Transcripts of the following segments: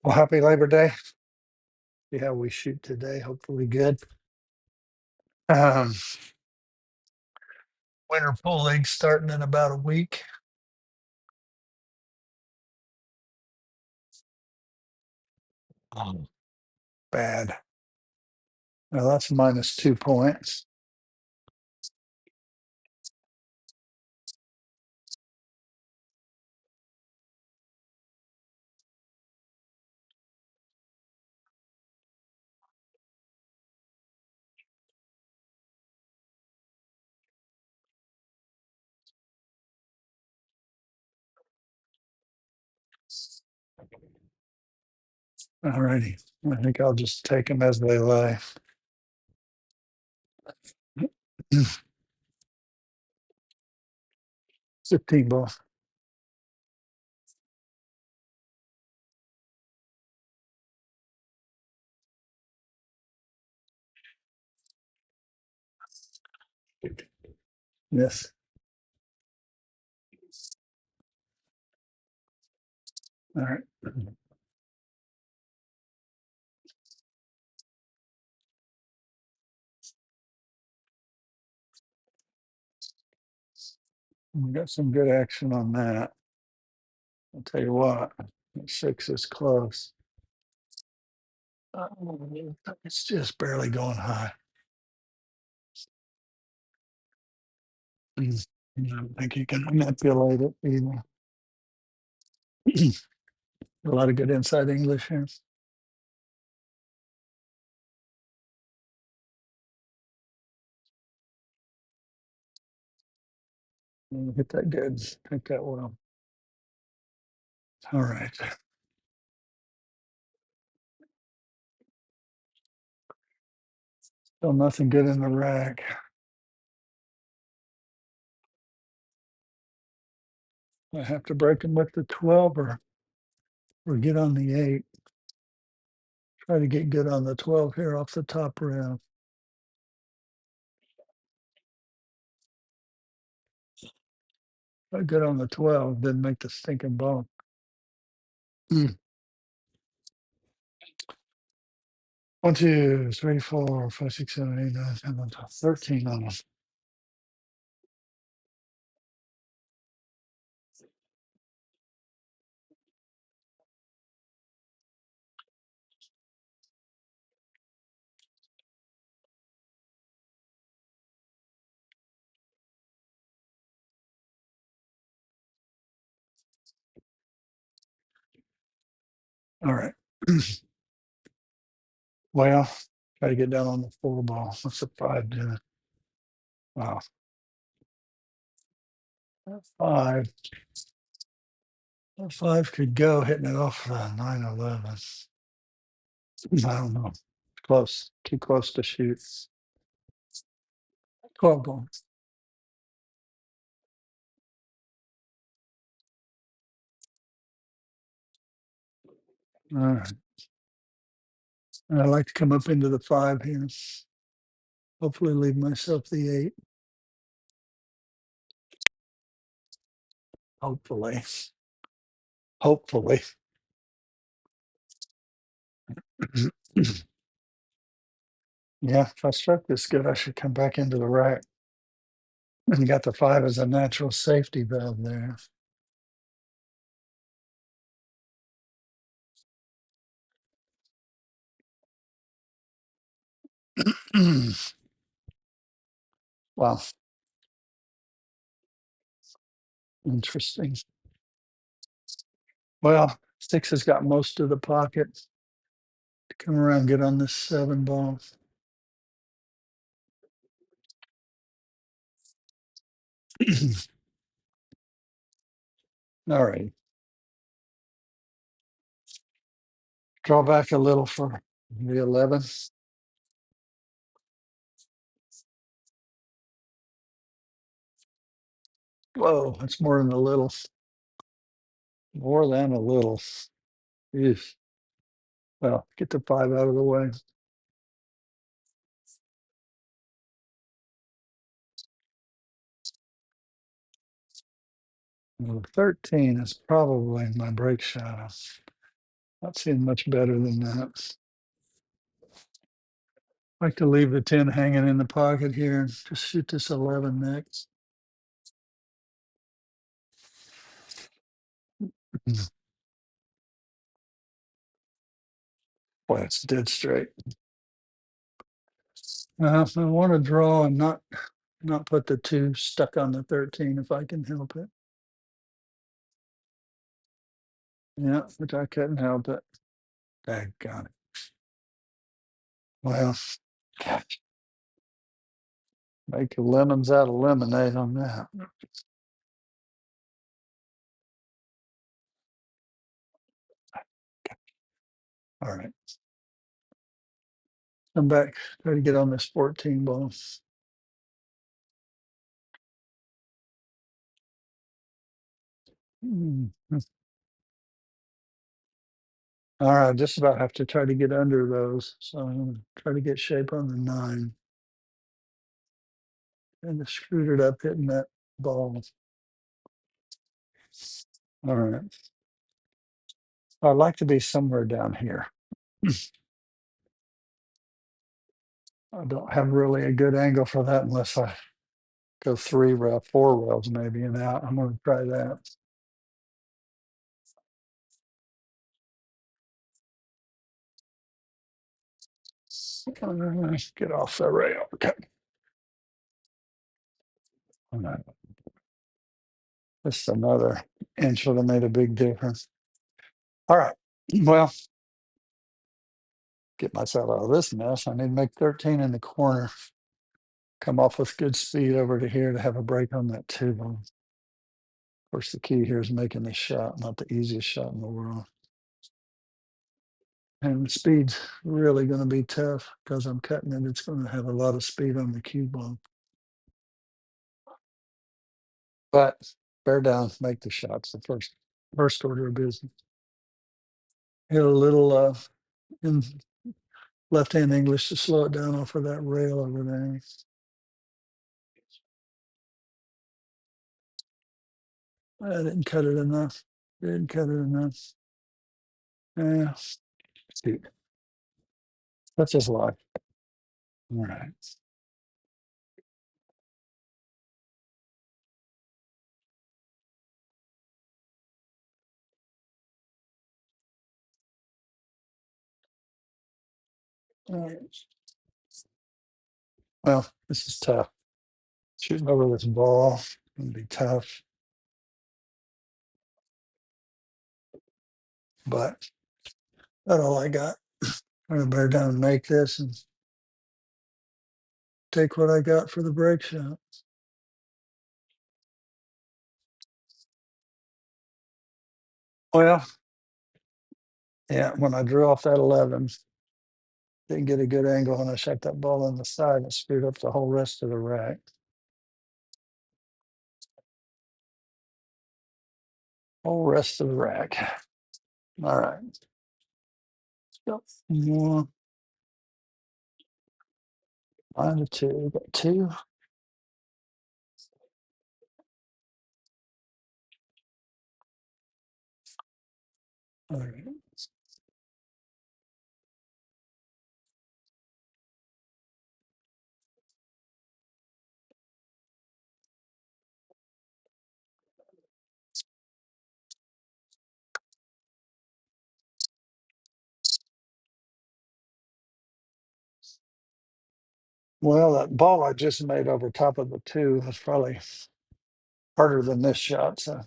Well, happy Labor Day. See how we shoot today. Hopefully good. Um, Winter pool league starting in about a week. Oh, bad. Well, that's minus 2 points. All righty. I think I'll just take them as they lay. 15 ball. Yes. All right. We got some good action on that. I'll tell you what, 6 is close. It's just barely going high. I don't think you can manipulate it either. A lot of good inside English here. Hit that good. Hit that well. All right. Still nothing good in the rack. I have to break them with the 12 or get on the 8. Try to get good on the 12 here off the top rail. Try good on the 12, then make the stinking ball. Mm. 1, 2, 3, 4, 5, 6, 7, 8, 9, 10, 11, 12, 13 on them. All right. Well, try to get down on the 4 ball. What's the 5 doing? Wow. 5. 5 could go hitting it off 9-11. I don't know. Close. Too close to shoot. 12 ball. All right. I like to come up into the 5 here. Hopefully leave myself the 8. Hopefully. Hopefully. Yeah, if I struck this good, I should come back into the rack. And got the 5 as a natural safety valve there. Wow. Interesting. Well, 6 has got most of the pocket to come around, get on this 7 ball. All right. Draw back a little for the 11. Whoa, that's more than a little. More than a little. Yes. Well, get the 5 out of the way. Well, 13 is probably my break shot. Not seeing much better than that. I like to leave the 10 hanging in the pocket here and just shoot this 11 next. Boy, it's dead straight. I want to draw and not put the 2 stuck on the 13 if I can help it. Yeah, which I couldn't help it. Daggone it. Well, make lemons out of lemonade on that. All right. Come back, try to get on this 14 ball. Mm. All right, just about have to try to get under those. So I'm gonna try to get shape on the 9. And just screwed it up hitting that ball. All right. I'd like to be somewhere down here. I don't have really a good angle for that unless I go 3 rail, 4 rails maybe and out. I'm going to try that. Get off the rail. Okay. All right. Just another inch would have made a big difference. All right. Well, get myself out of this mess. I need to make 13 in the corner. Come off with good speed over to here to have a break on that 2. Of course, the key here is making the shot, not the easiest shot in the world. And the speed's really going to be tough because I'm cutting it. It's going to have a lot of speed on the cue ball. But bear down, make the shots. The first order of business. Hit a little in left-hand English to slow it down off of that rail over there. I didn't cut it enough. Didn't cut it enough. Yeah. Shoot. That's just life. All right. All right. Well, this is tough. Shooting over this ball gonna be tough. But that's all I got. I'm gonna bear down and make this and take what I got for the break shot. Well, yeah, when I drew off that 11, didn't get a good angle when I shot that ball on the side. It screwed up the whole rest of the rack. Whole rest of the rack. All right. Yep. One, line of 2. Got 2. All right. Well, that ball I just made over top of the 2 was probably harder than this shot, so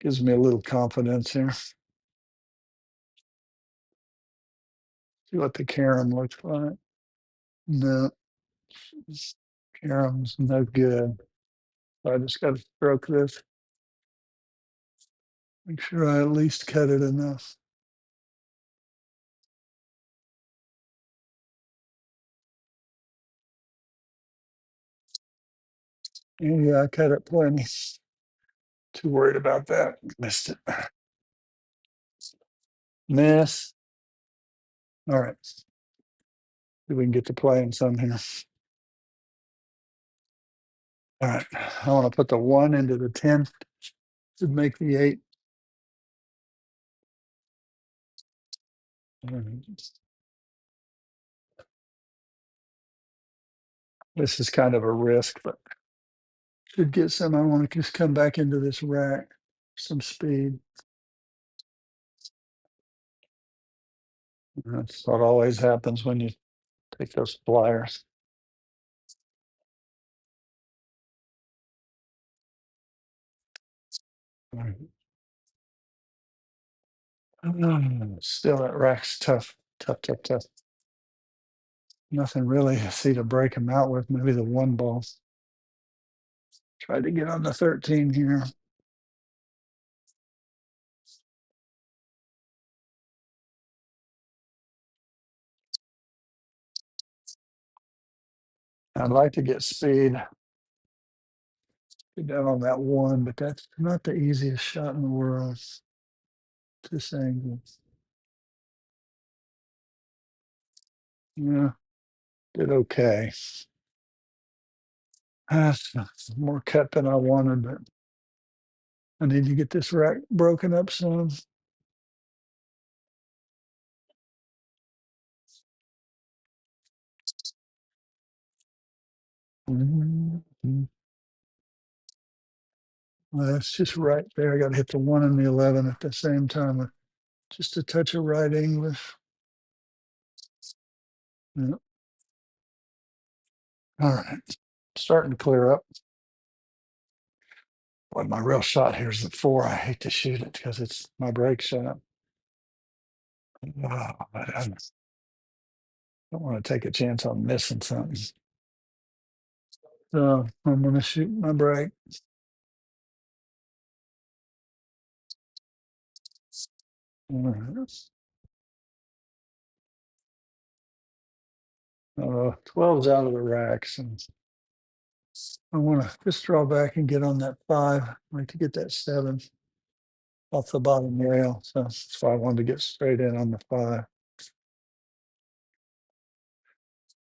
gives me a little confidence here. See what the carom looks like. No, carom's no good. So I just got to stroke this. Make sure I at least cut it enough. Yeah, I cut it plenty. Too worried about that. Missed it. Miss. All right. See if we can get to playing some here. All right. I want to put the 1 into the 10 to make the 8. This is kind of a risk, but should get some. I want to just come back into this rack, some speed. That's what always happens when you take those flyers. Still, that rack's tough, tough, tough, tough. Nothing really I see to break him out with. Maybe the one ball. Tried to get on the 13 here. I'd like to get speed. Get down on that one, but that's not the easiest shot in the world. This angle. Yeah, did okay. That's more cut than I wanted, but I need to get this rack broken up some. Mhm. Well, that's just right there. I got to hit the 1 and the 11 at the same time. Just a touch of right English. Yeah. All right. Starting to clear up. But my real shot here is the 4. I hate to shoot it because it's my break shot. But I don't want to take a chance on missing something. So I'm going to shoot my break. All right. 12's out of the racks, and I want to just draw back and get on that 5. I like to get that 7 off the bottom rail. So that's why I wanted to get straight in on the 5.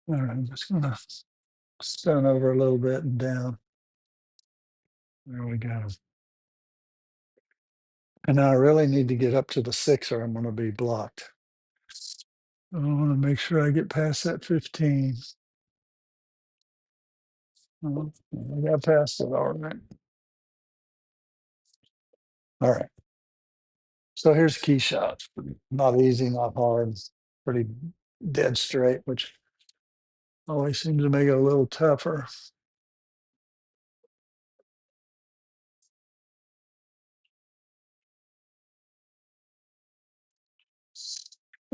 All right, I'm just going to stun over a little bit and down. There we go. And now I really need to get up to the 6 or I'm going to be blocked. I want to make sure I get past that 15. I got past it all right. All right. So here's key shots. Not easy, not hard. Pretty dead straight, which always seems to make it a little tougher.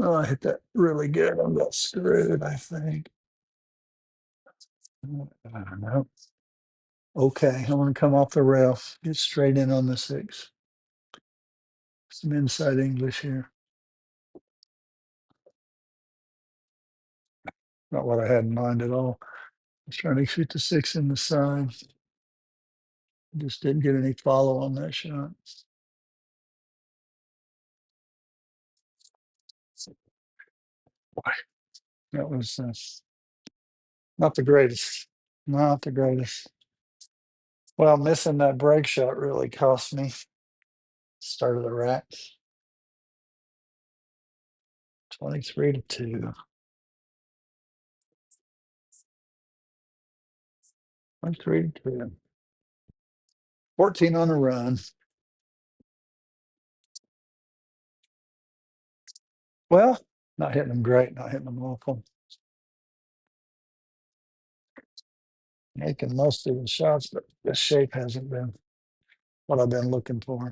Oh, I hit that really good. I got screwed, I think. I don't know. Okay, I want to come off the rail, get straight in on the 6. Some inside English here. Not what I had in mind at all. I was trying to shoot the 6 in the side. Just didn't get any follow on that shot. Boy, that was not the greatest. Not the greatest. Well, missing that break shot really cost me. Start of the rack. 23-2. 23-2. 14 on a run. Well, not hitting them great, not hitting them awful. Making most of the shots, but the shape hasn't been what I've been looking for.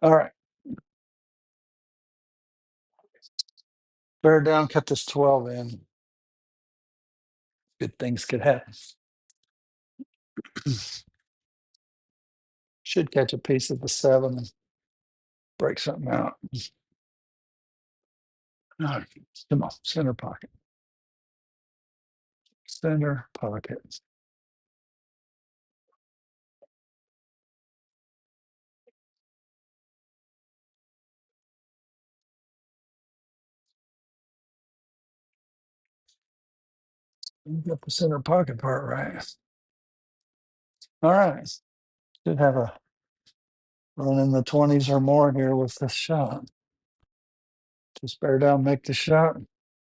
All right. Bear down, cut this 12 in. Good things could happen. Should catch a piece of the 7 and break something out. All right. Come on, center pocket. Center pocket. You got the center pocket part right. All right. Should have a run in the 20s or more here with this shot. Just bear down, make the shot.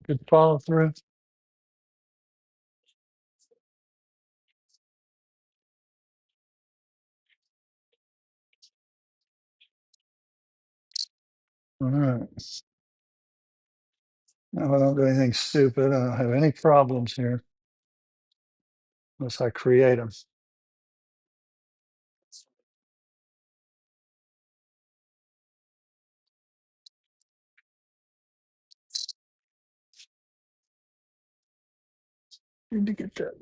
Good follow through. All right. Now I don't do anything stupid. I don't have any problems here unless I create them. Need to get that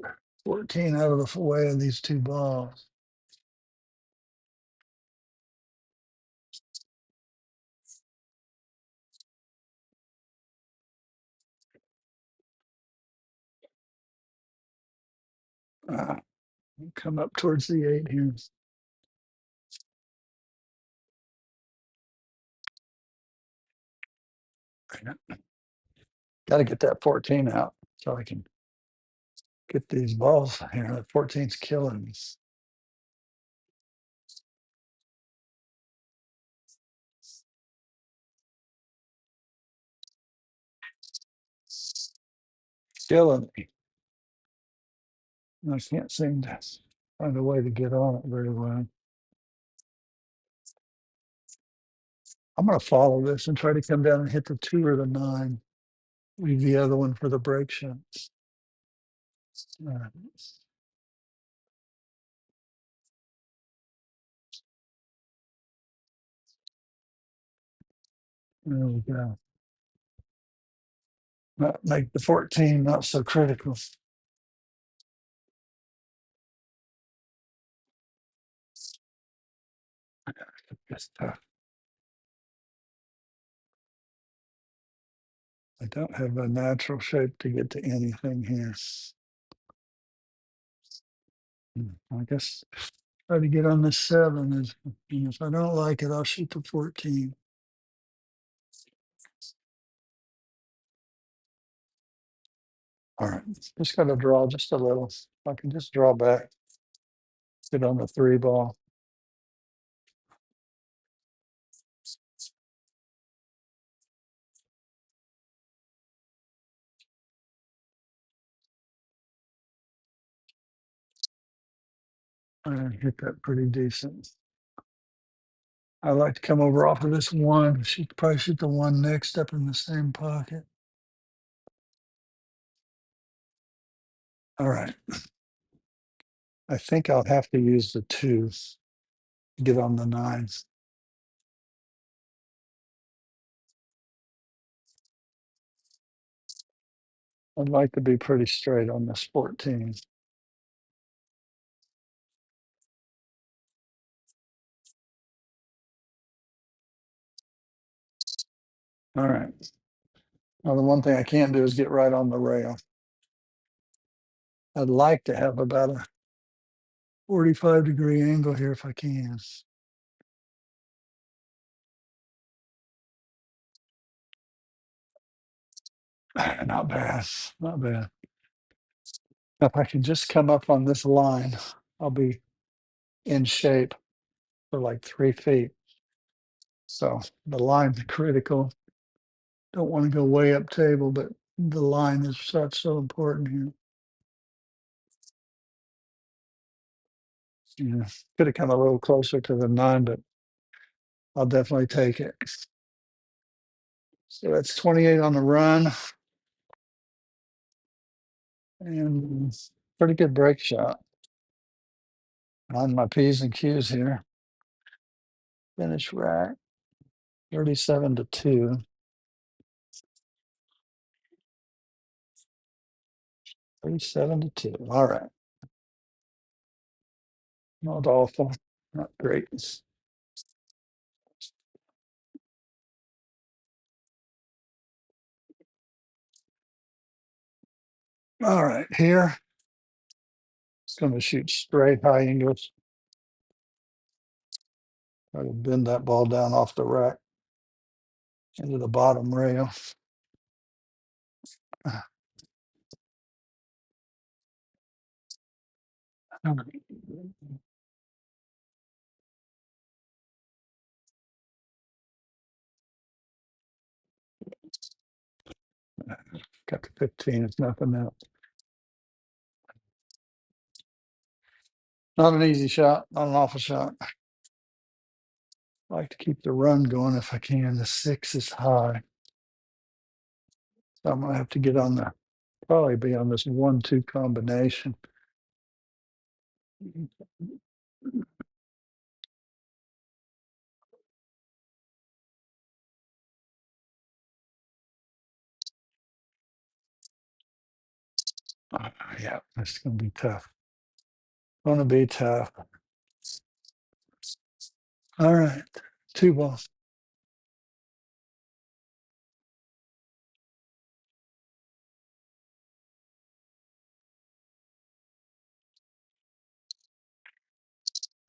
14 out of the way of these two balls. Ah, come up towards the 8 here. Got to get that 14 out so I can get these balls here. That 14's killing me. Killing me. I can't seem to find a way to get on it very well. I'm going to follow this and try to come down and hit the 2 or the 9. Leave the other one for the break shot. All right. There we go. Make the 14 not so critical. Just, I don't have a natural shape to get to anything here. I guess try to get on the 7 is, and if I don't like it, I'll shoot the 14. All right, just got to draw just a little. If I can just draw back, get on the 3 ball. I hit that pretty decent. I like to come over off of this 1. Shoot, probably shoot the 1 next up in the same pocket. All right. I think I'll have to use the 2 to get on the 9s. I'd like to be pretty straight on this 14. All right. Now, the one thing I can't do is get right on the rail. I'd like to have about a 45-degree angle here if I can. Not bad, not bad. If I can just come up on this line, I'll be in shape for like 3 feet. So the line's critical. Don't want to go way up table, but the line is so important here. Yeah, could have come a little closer to the 9, but I'll definitely take it. So that's 28 on the run. And pretty good break shot. On my P's and Q's here. Finish rack. 37-2. 37-2. All right. Not awful. Not great. All right. Here, it's going to shoot straight high English. Try to bend that ball down off the rack into the bottom rail. Got the 15. It's nothing else. Not an easy shot. Not an awful shot. I like to keep the run going if I can. The 6 is high. So I'm gonna have to get on the probably be on this 1-2 combination. Yeah, it's gonna be tough. Gonna be tough. All right. 2 ball.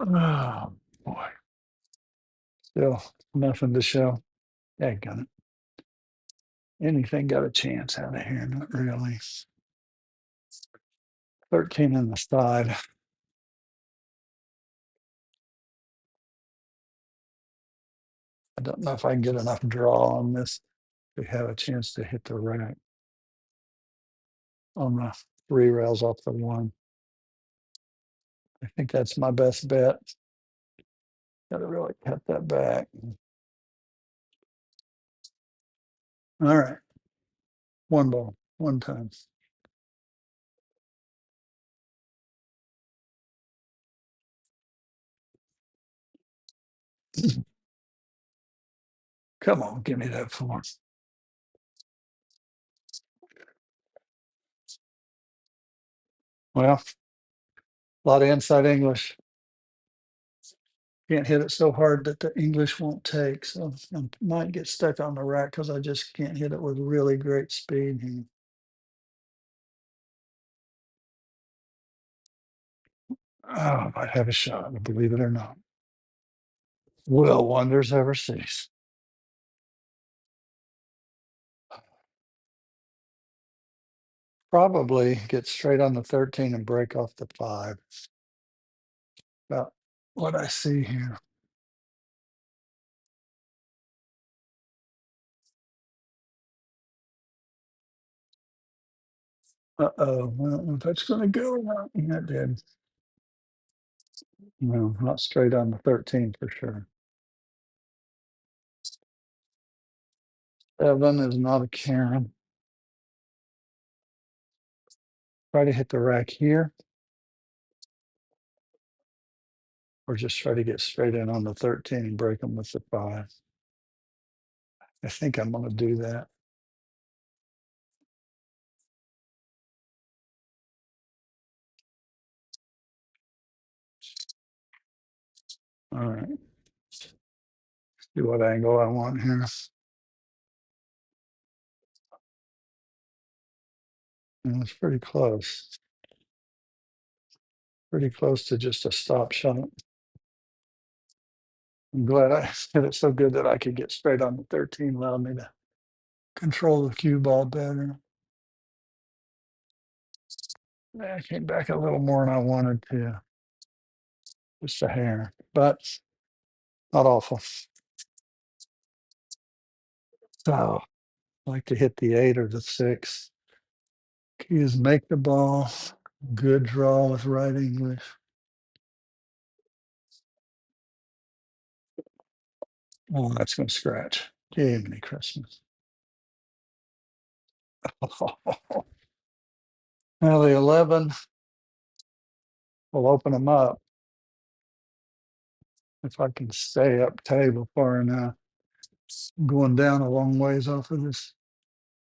Oh boy. Still nothing to show. Got it. Anything got a chance out of here? Not really. 13 on the side. I don't know if I can get enough draw on this to have a chance to hit the rack on the 3 rails off the 1. I think that's my best bet. Got to really cut that back. All right. 1 ball, 1 time. Come on, give me that 4. Well, a lot of inside English. Can't hit it so hard that the English won't take. So I might get stuck on the rack because I just can't hit it with really great speed. Oh, I might have a shot, believe it or not. Will wonders ever cease? Probably get straight on the 13 and break off the 5. About what I see here. Uh-oh. Well, if that's going to go, that did. No, not straight on the 13 for sure. 7 is not a Karen. Try to hit the rack here, or just try to get straight in on the 13 and break them with the 5. I think I'm going to do that. All right. See what angle I want here. And it's pretty close. Pretty close to just a stop shot. I'm glad I hit it so good that I could get straight on the 13, allowed me to control the cue ball better. I came back a little more than I wanted to. Just a hair, but not awful. So I like to hit the 8 or the 6. Key is make the ball. Good draw with right English. Oh, that's going to scratch. Jiminy Christmas. Now the 11 will open them up if I can stay up table far enough. I'm going down a long ways off of this.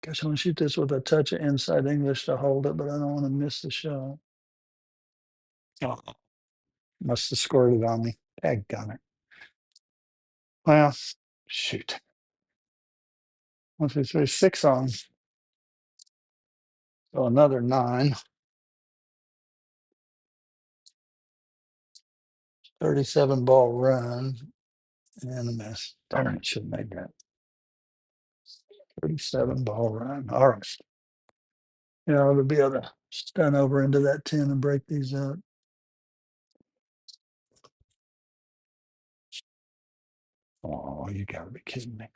Guess I want to shoot this with a touch of inside English to hold it, but I don't want to miss the shot. Oh, must have squirted on me. Daggone it. Well, shoot. 1, 2, 3, 6 on. So another 9. 37 ball run and a miss. Darn it, should have made that. 37 ball run. All right. You know, to be able to stun over into that 10 and break these up. Oh, you gotta be kidding me.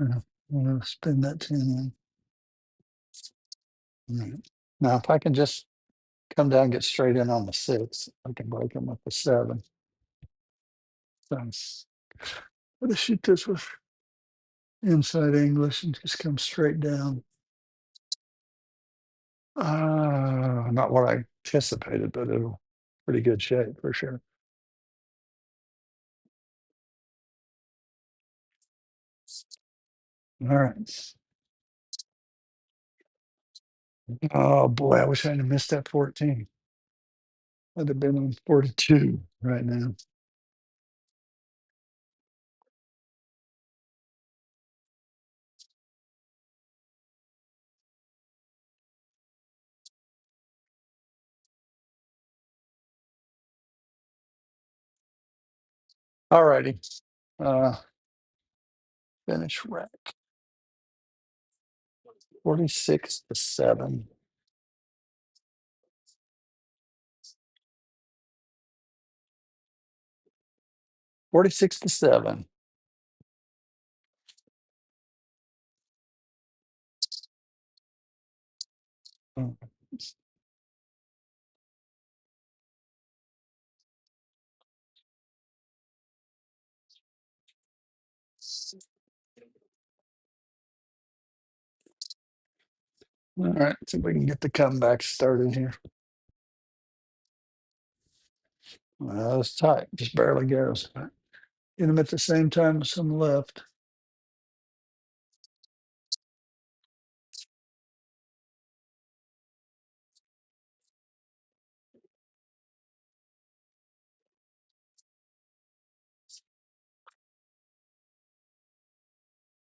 I'm gonna spin that 10 in. All right. Now, if I can just come down, get straight in on the 6, I can break them with the 7. So, I'm gonna shoot this with inside English and just come straight down. Not what I anticipated, but it'll pretty good shape for sure. All right. Oh boy, I wish I hadn't missed that 14. I'd have been on 42 right now. All righty. Uh, finish rack. 46-7. 46-7. Oh, all right, see if we can get the comeback started here. Well, it's tight, just barely goes. Get them at the same time as some left.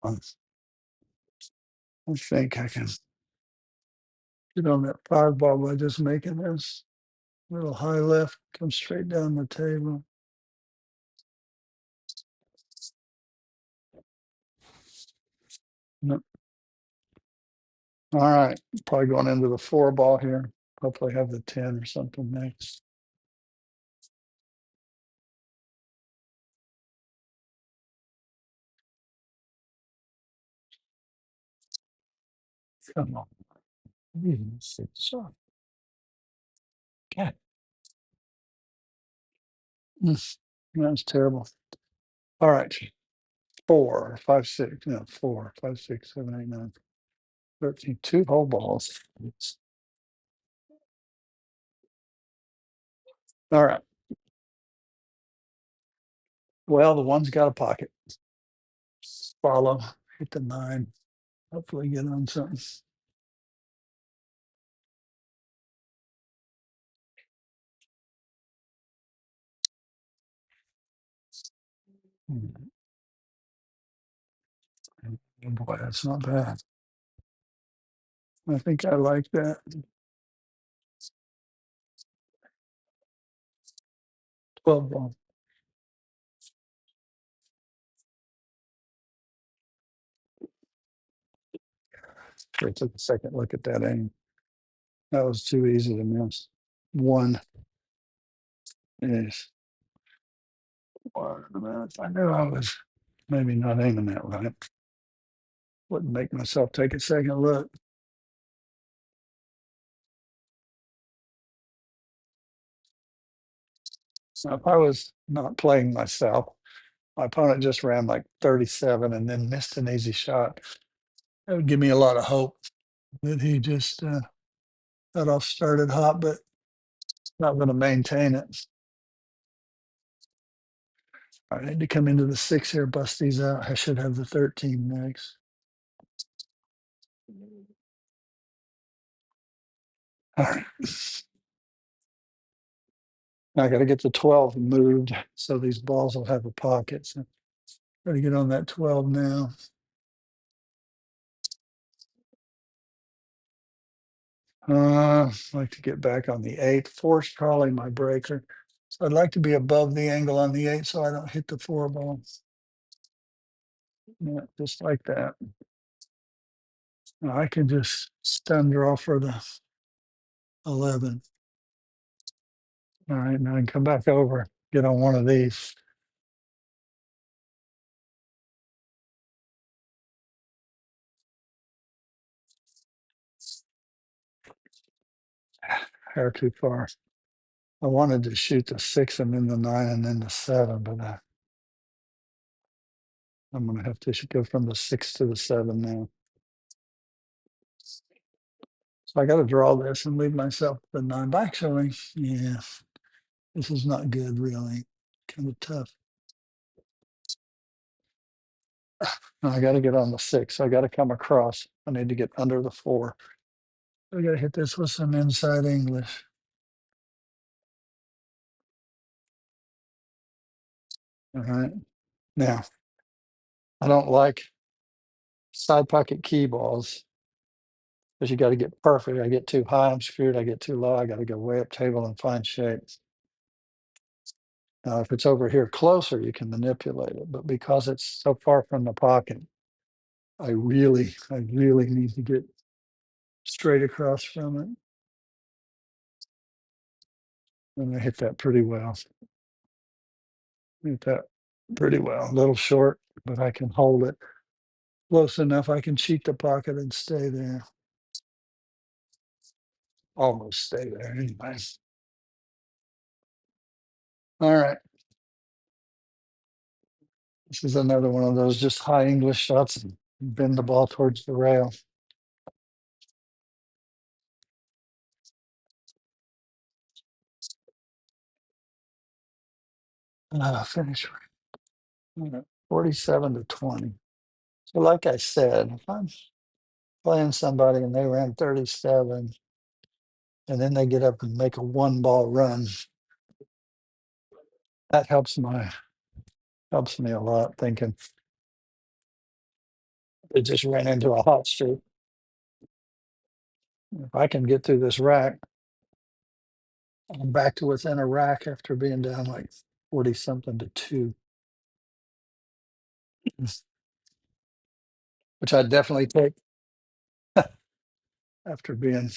I think I can get on that 5 ball by just making this little high left, come straight down the table. No. All right, probably going into the 4 ball here. Hopefully have the 10 or something next. Come on. So, God, that's terrible. All right. 4, 5, 6, no, 4, 5, 6, 7, 8, 9, 13, 2 whole balls. All right. Well, the one's got a pocket. Follow, hit the 9. Hopefully get on something. Hmm. Oh, boy, that's not bad. I think I like that. 12 ball. Sure, took a second look at that aim. That was too easy to miss. 1 is 1 minute. I knew I was maybe not aiming that right. Wouldn't make myself take a second look. So if I was not playing myself, my opponent just ran like 37 and then missed an easy shot. That would give me a lot of hope that he just got off started hot, but not going to maintain it. I need to come into the 6 here, bust these out. I should have the 13 next. All right. I got to get the 12 moved so these balls will have a pocket. So got to get on that 12 now. Like to get back on the 8. 4's probably my breaker. So I'd like to be above the angle on the 8 so I don't hit the 4 ball. Yeah, just like that. Now I can just stun draw for the 11. All right, now I can come back over. get on one of these. Hair too far. I wanted to shoot the 6 and then the 9 and then the 7, but I'm going to have to go from the 6 to the 7 now. So I got to draw this and leave myself the 9. But actually, yeah, this is not good, really. Kind of tough. No, I got to get on the 6. I got to come across. I need to get under the 4. I got to hit this with some inside English. All right. Now, I don't like side pocket key balls because you got to get perfect. I get too high, I'm screwed. I get too low, I got to go way up table and find shapes. Now, if it's over here closer, you can manipulate it. But because it's so far from the pocket, I really need to get straight across from it. And I hit that pretty well. Hit that pretty well. A little short, but I can hold it close enough. I can cheat the pocket and stay there. Almost stay there anyway. All right. This is another one of those just high English shots and bend the ball towards the rail. Finish 47 to 20. So like I said, if I'm playing somebody and they ran 37 and then they get up and make a 1 ball run, that helps me a lot, thinking they just ran into a hot streak. If I can get through this rack, I'm back to within a rack after being down like 40 something to 2, which I definitely take after being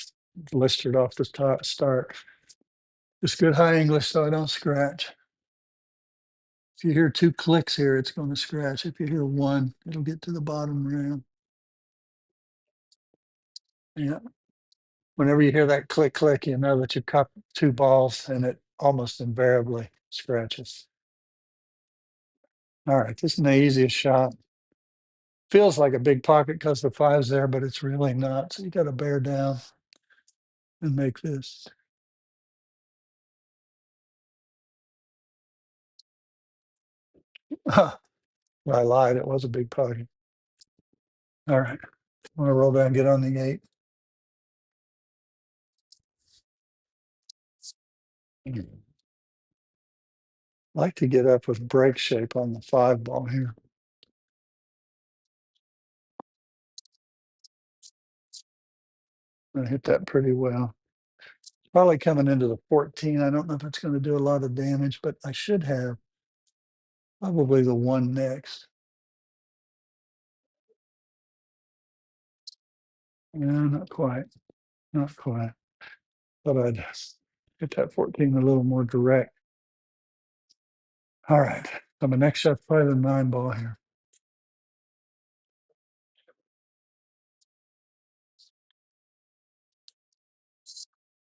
blistered off the top start. Just good high English so I don't scratch. If you hear 2 clicks here, it's going to scratch. If you hear 1, it'll get to the bottom rail. Yeah. Whenever you hear that click, click, you know that you caught 2 balls and it almost invariably scratches. All right, this is the easiest shot. Feels like a big pocket because the 5's there, but it's really not. So you got to bear down and make this. I lied. It was a big pocket. All right. I'm going to roll down and get on the 8. Like to get up with break shape on the 5 ball here. I hit that pretty well. Probably coming into the 14. I don't know if it's going to do a lot of damage, but I should have probably the 1 next. Yeah, not quite. Not quite. But I'd hit that 14 a little more direct. All right. So my next shot's probably the 9 ball here.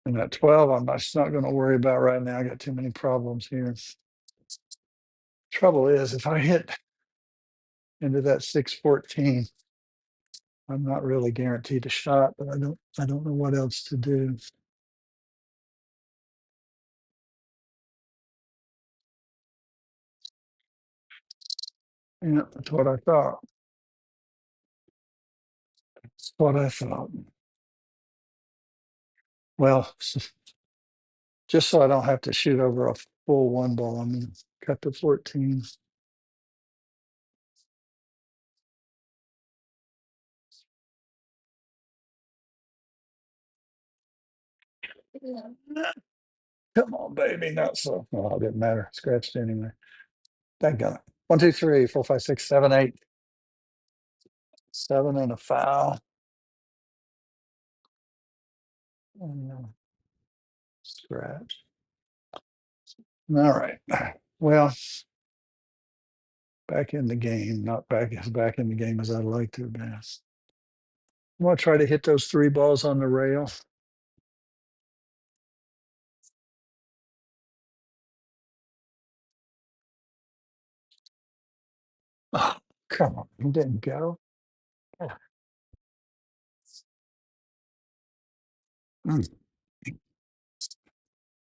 And that 12, I'm just not going to worry about right now. I got too many problems here. Trouble is, if I hit into that 614, I'm not really guaranteed a shot, but I don't know what else to do. Yeah, that's what I thought. That's what I thought. Well, just so I don't have to shoot over a full 1 ball, I'm going to cut to 14. Come on, baby. Not so. Well, it didn't matter. Scratched anyway. Thank God. 1, 2, 3, 4, 5, 6, 7, 8. 7 and a foul. And, scratch. All right. Well, back in the game, not back as back in the game as I'd like to have been. I want to try to hit those three balls on the rail. Oh, come on. It didn't go. Oh, mm,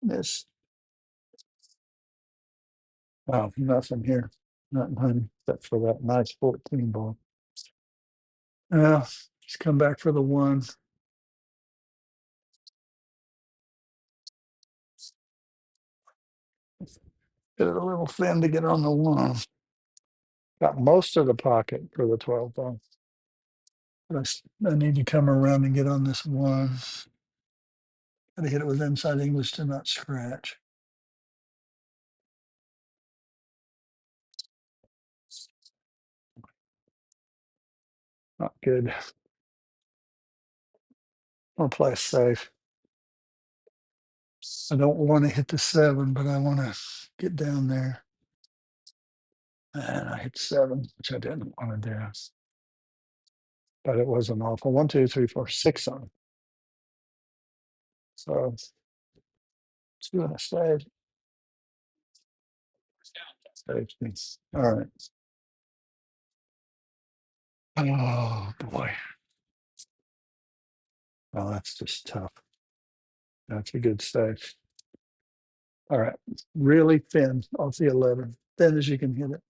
this. Oh, nothing here. Nothing, honey, except for that nice 14 ball. Just come back for the one. Get it a little thin to get on the one. Got most of the pocket for the 12 ball. But I need to come around and get on this one. Gotta hit it with inside English to not scratch. Not good. I'll play it safe. I don't want to hit the seven, but I want to get down there. And I hit seven, which I didn't want to do. But it wasn't awful. One, two, three, four, six on. So two and a save. Safety. All right. Oh boy. Well, that's just tough. That's a good save. All right. Really thin off the 11. Thin as you can hit it.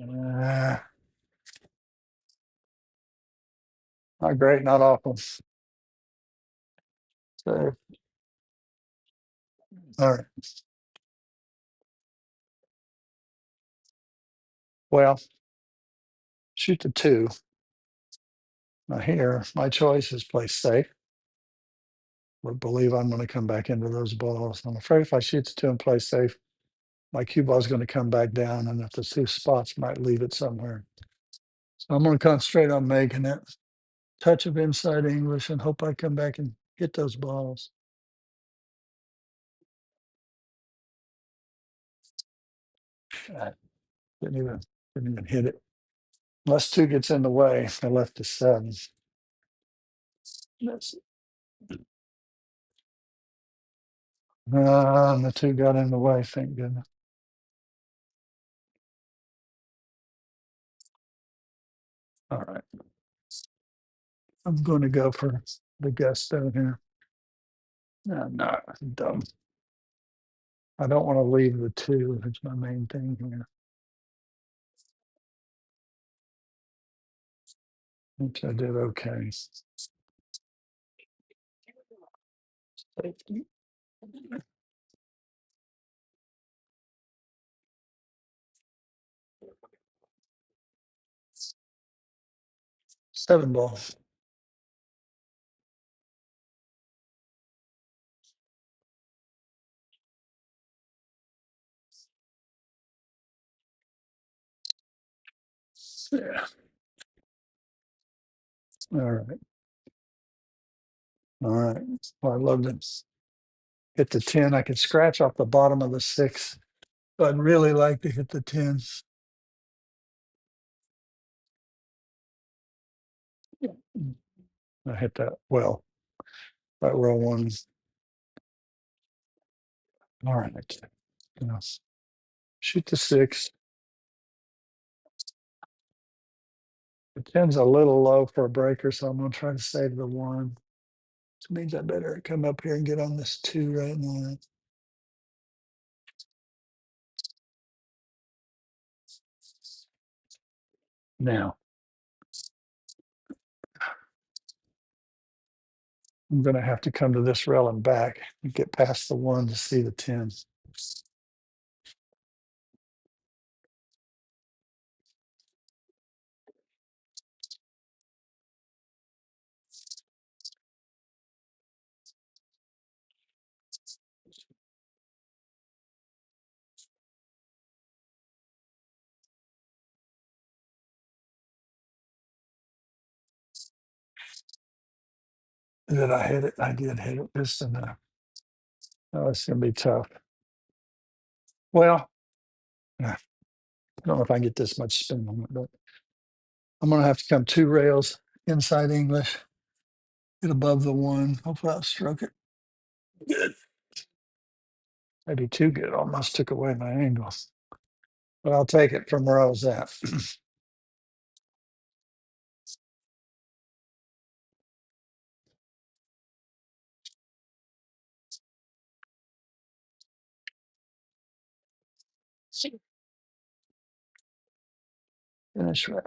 Uh, Not great, not awful. So, all right. Well, shoot the two. Now here, my choice is play safe. Or believe I'm going to come back into those balls. I'm afraid if I shoot the two and play safe, my cue ball is going to come back down, and if the two spots might leave it somewhere. So I'm going to concentrate on making it. Touch of inside English and hope I come back and hit those balls. I didn't even hit it. Unless two gets in the way, I left the seven. That's, and the two got in the way, thank goodness. All right. I'm going to go for the gusto here. No, no, I'm dumb. I don't want to leave the two. It's my main thing here. Which I did okay. Safety. Seven ball. Yeah. All right. All right. Well, I love to hit the 10. I could scratch off the bottom of the six, but I'd really like to hit the 10. I hit that well. Right row one. All right. Shoot the six. The 10's a little low for a breaker, so I'm going to try to save the one. Which means I better come up here and get on this two right now. Now, I'm going to have to come to this rail and back and get past the one to see the 10. Did I hit it? I did hit it just enough. Oh, it's gonna be tough. Well, I don't know if I can get this much spin on it, but I'm gonna have to come 2 rails inside English, get above the one. Hopefully I'll stroke it. Good. Maybe too good. Almost took away my angle. But I'll take it from where I was at. Finish right.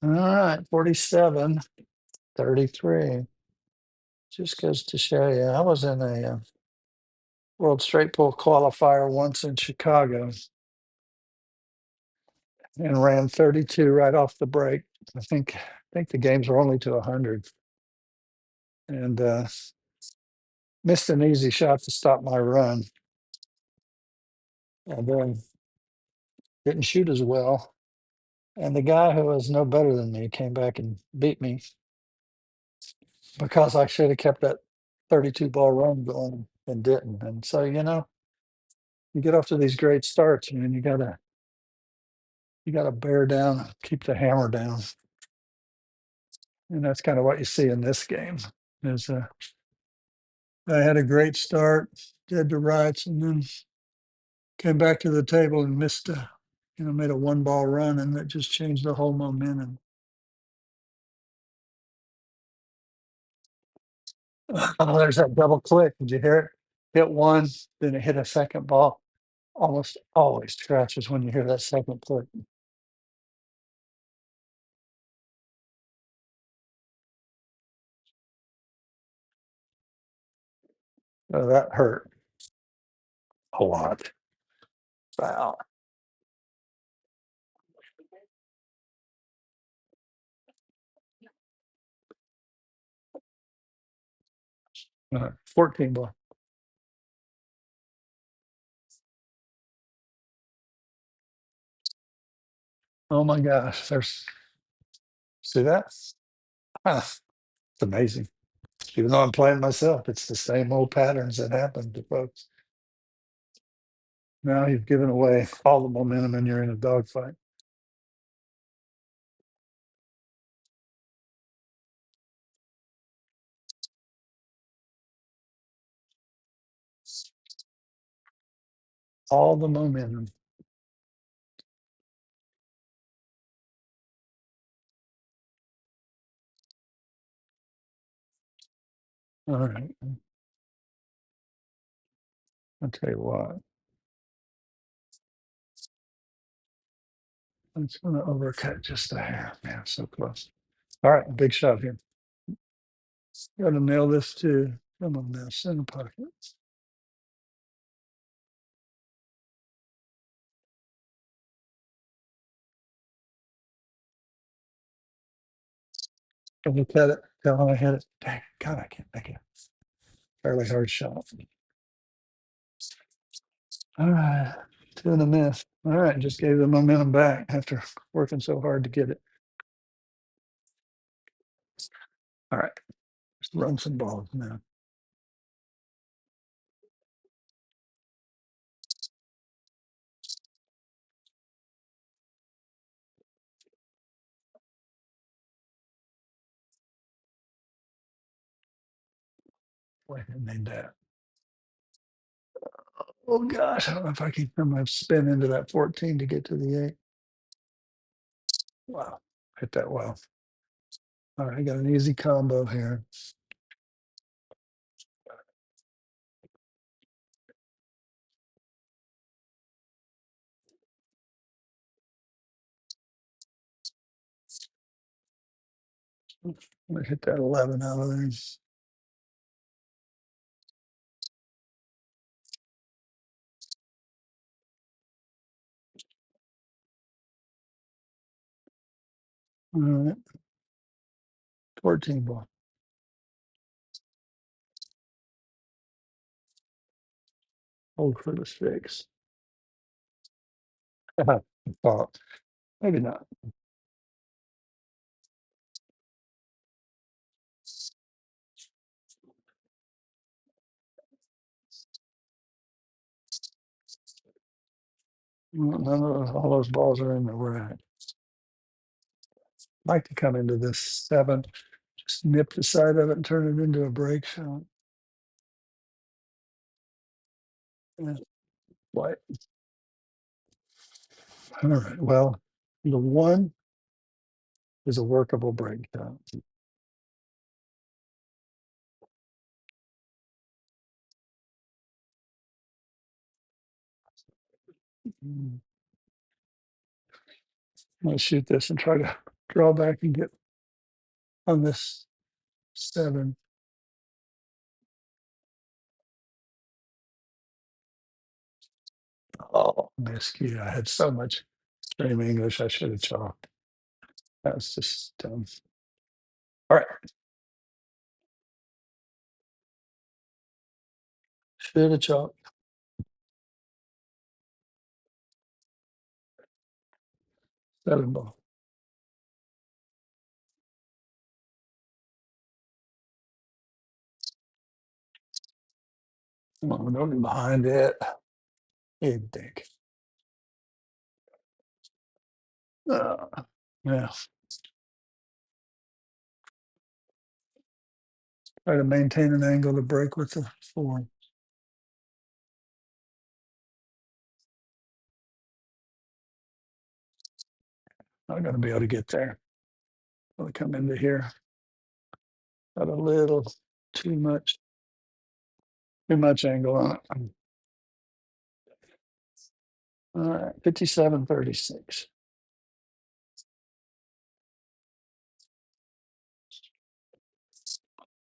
All right, 47-33. Just goes to show you, I was in a World Straight Pull qualifier once in Chicago and ran 32 right off the break. I think the games were only to 100, and missed an easy shot to stop my run, and then didn't shoot as well. And the guy who was no better than me came back and beat me because I should have kept that 32 ball run going and didn't. And so, you get off to these great starts, man. You gotta bear down, keep the hammer down. And that's kind of what you see in this game. Is I had a great start, dead to rights, and then came back to the table and missed made a 1 ball run, and that just changed the whole momentum. Oh, there's that double click. Did you hear it? Hit one, then it hit a second ball. Almost always scratches when you hear that second click. Oh, that hurt a lot. Wow. 14 ball. Oh my gosh. See that? It's amazing. Even though I'm playing myself, it's the same old patterns that happen to folks. Now you've given away all the momentum and you're in a dogfight. All the momentum. All right. I'll tell you what. I'm just going to overcut just a hair. Man, so close. All right. Big shot here. Got to nail this too. Come on now. Center pocket. Look at it. Tell how I hit it. Dang, God, I can't make it. Fairly hard shot. All right. Two and a miss. All right. Just gave the momentum back after working so hard to get it. All right. Just run some balls now. Boy, I made that. Oh gosh, I don't know if I can come my spin into that 14 to get to the 8. Wow. Hit that well. All right. I got an easy combo here. I'm gonna hit that 11 out of there. All right. 14 ball. Hold for the 6. Thought. Maybe not. None of all those balls are in the rack. Like to come into this 7, just nip the side of it and turn it into a break shot. Yeah, white. All right. Well, the 1 is a workable break shot. I'm going to shoot this and try to draw back and get on this 7. Oh, miscue. I had so much extreme English. I should have chalked. That's just dumb. All right. Should have chalked. 7 ball. Come on, don't be behind it. You dick. Yeah. Try to maintain an angle to break with the 4. Not going to be able to get there. I'll come into here. Got a little too much angle on it. All right, 57-36.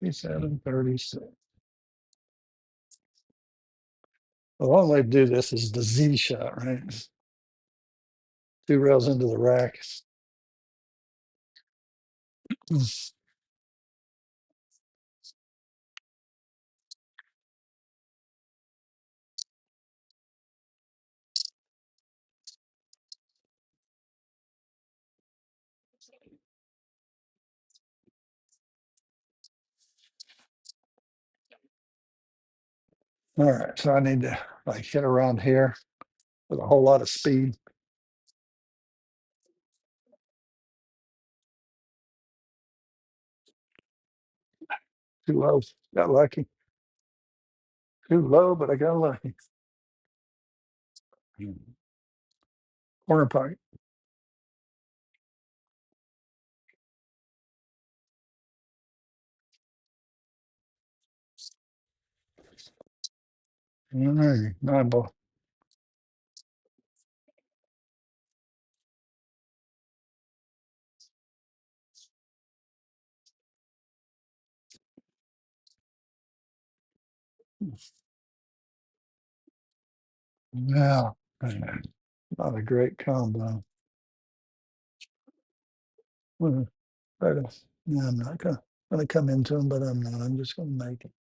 57-36. The one way to do this is the Z shot, right? 2 rails into the rack. All right, so I need to like hit around here with a whole lot of speed. Too low. Got lucky. Too low, but I got lucky. Corner pocket. All right, 9 ball. Yeah, not a great combo. Well, try to- yeah, I'm not gonna come into him, but I'm not. I'm just gonna make it.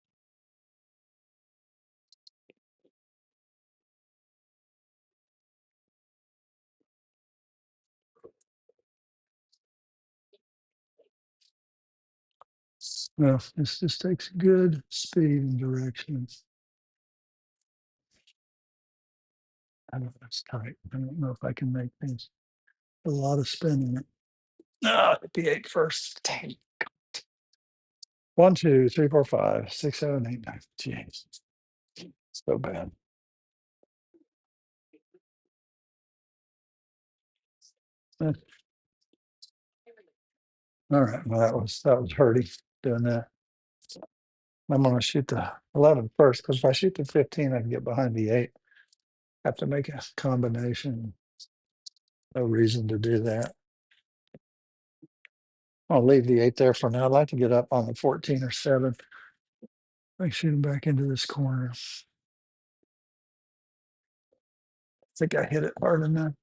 Well, this just takes good speed and direction. I don't know, it's tight. I don't know if I can make things a lot of spinning it. No, hit the 8 first. Dang. 1, 2, 3, 4, 5, 6, 7, 8, 9. Jeez, so bad. Eh, all right, well, that was hurting doing that. I'm gonna shoot the 11 first because if I shoot the 15, I can get behind the 8. Have to make a combination. No reason to do that. I'll leave the 8 there for now. I'd like to get up on the 14 or 7. I shoot him back into this corner. I think I hit it hard enough.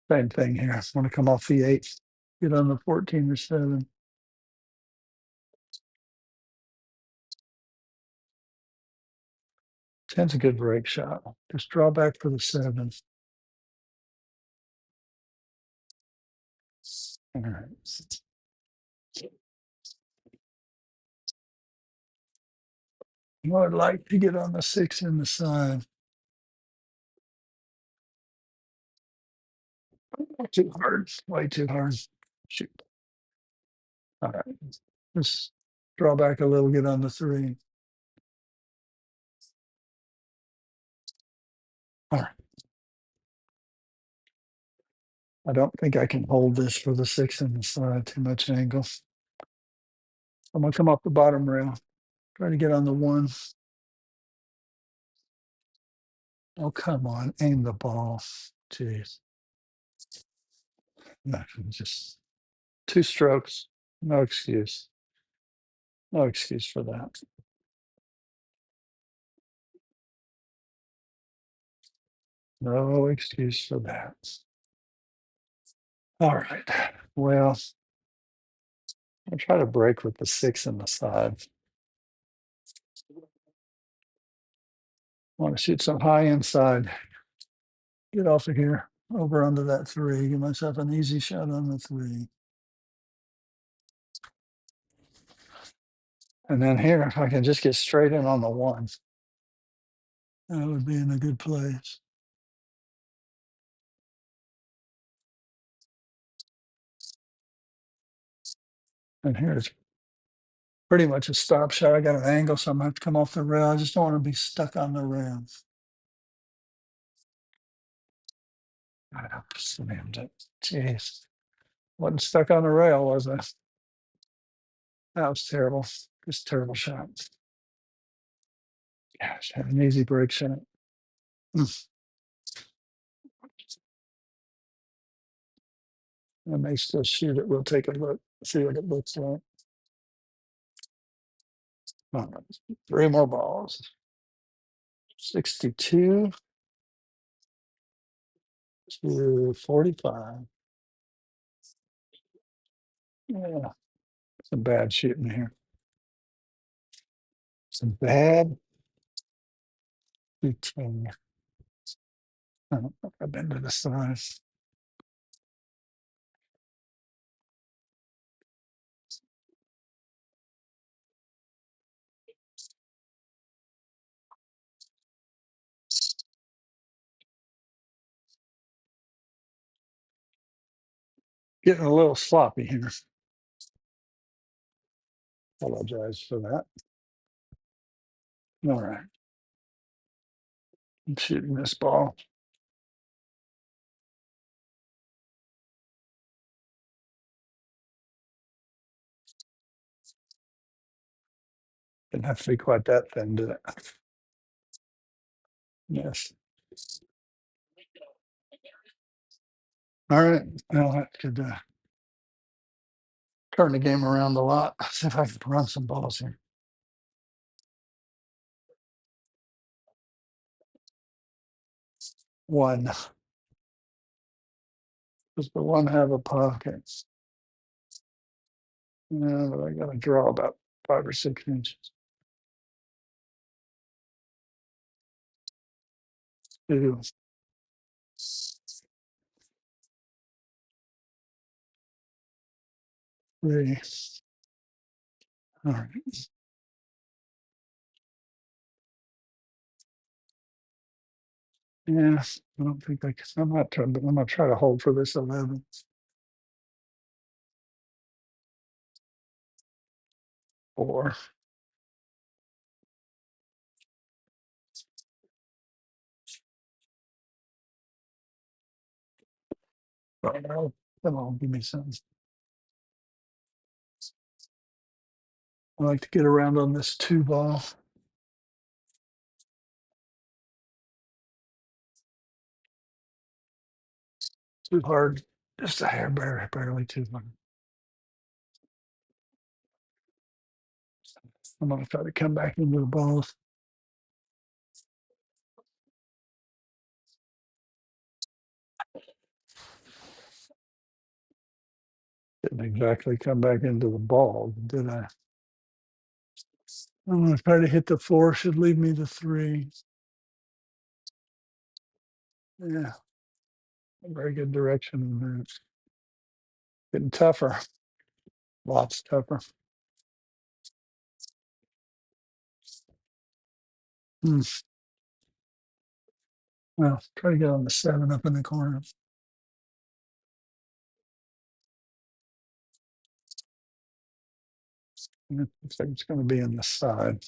Same thing here. I want to come off the 8, get on the 14 or 7. 10's a good break shot. Just draw back for the 7. All right. Well, I'd like to get on the 6 in the side. Too hard, way too hard. Shoot. All right. Let's draw back a little, get on the three. All right. I don't think I can hold this for the six and the side, too much angle. I'm gonna come off the bottom rail. Try to get on the one. Oh, come on, aim the ball. Jeez. No, just two strokes. No excuse. No excuse for that. No excuse for that. All right. Well, I'll try to break with the six and the side. Want to shoot some high inside. Get off of here. Over onto that three. Give myself an easy shot on the three. And then here, if I can just get straight in on the one, that would be in a good place. And here's pretty much a stop shot. I got an angle, so I'm gonna have to come off the rail. I just don't want to be stuck on the rail. I slammed it. Jeez. Wasn't stuck on the rail, was I? That was terrible. Just terrible shot. Gosh, had an easy break shot. Mm. I may still shoot it. We'll take a look, see what it looks like. All right. Three more balls. 62 to 45. Yeah, some bad shooting here. Some bad shooting. I don't know if I've been to the side. Getting a little sloppy here. Apologize for that. All right. I'm shooting this ball. Didn't have to be quite that thin, did it? Yes. All right. Well, that could turn the game around a lot. See if I can run some balls here. One. Does the one have a pocket? Yeah, but I got to draw about 5 or 6 inches. Two. Three. All right. Yeah, I don't think I can. I'm not trying, but I'm gonna try to hold for this 11. Four. Oh, no. Come on, give me some. I like to get around on this two ball. Too hard. Just a hair, barely too hard. I'm gonna try to come back into the balls. Didn't exactly come back into the ball, did I? I'm gonna try to hit the four. Should leave me the three. Yeah, a very good direction in that. Getting tougher. Lots tougher. Hmm. Well, try to get on the seven up in the corner. It looks like it's going to be in the side,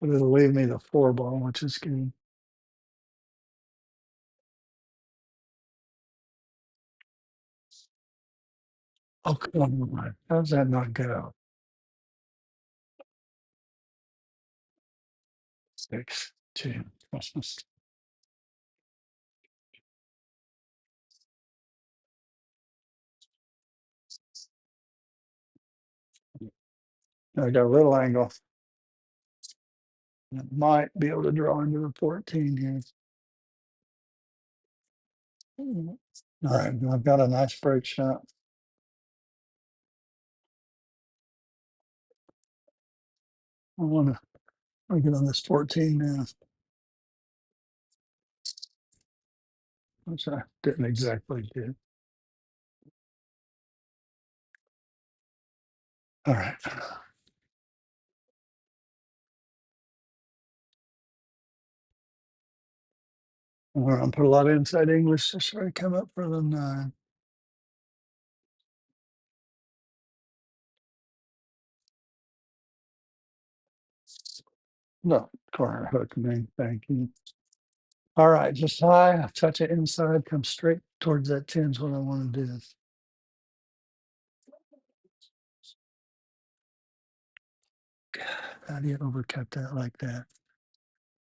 but it'll leave me the 4 ball, which is good. Oh, come on. How's that not go? 6, 2. I got a little angle. I might be able to draw into the 14 here. All right, I've got a nice break shot. I want to get on this 14 now, which I didn't exactly do. All right. I'm going to put a lot of inside English to try to come up for the 9. No, corner hook me. Thank you. All right, just high, touch it inside, come straight towards that 10 is what I want to do. How do you overcut that like that?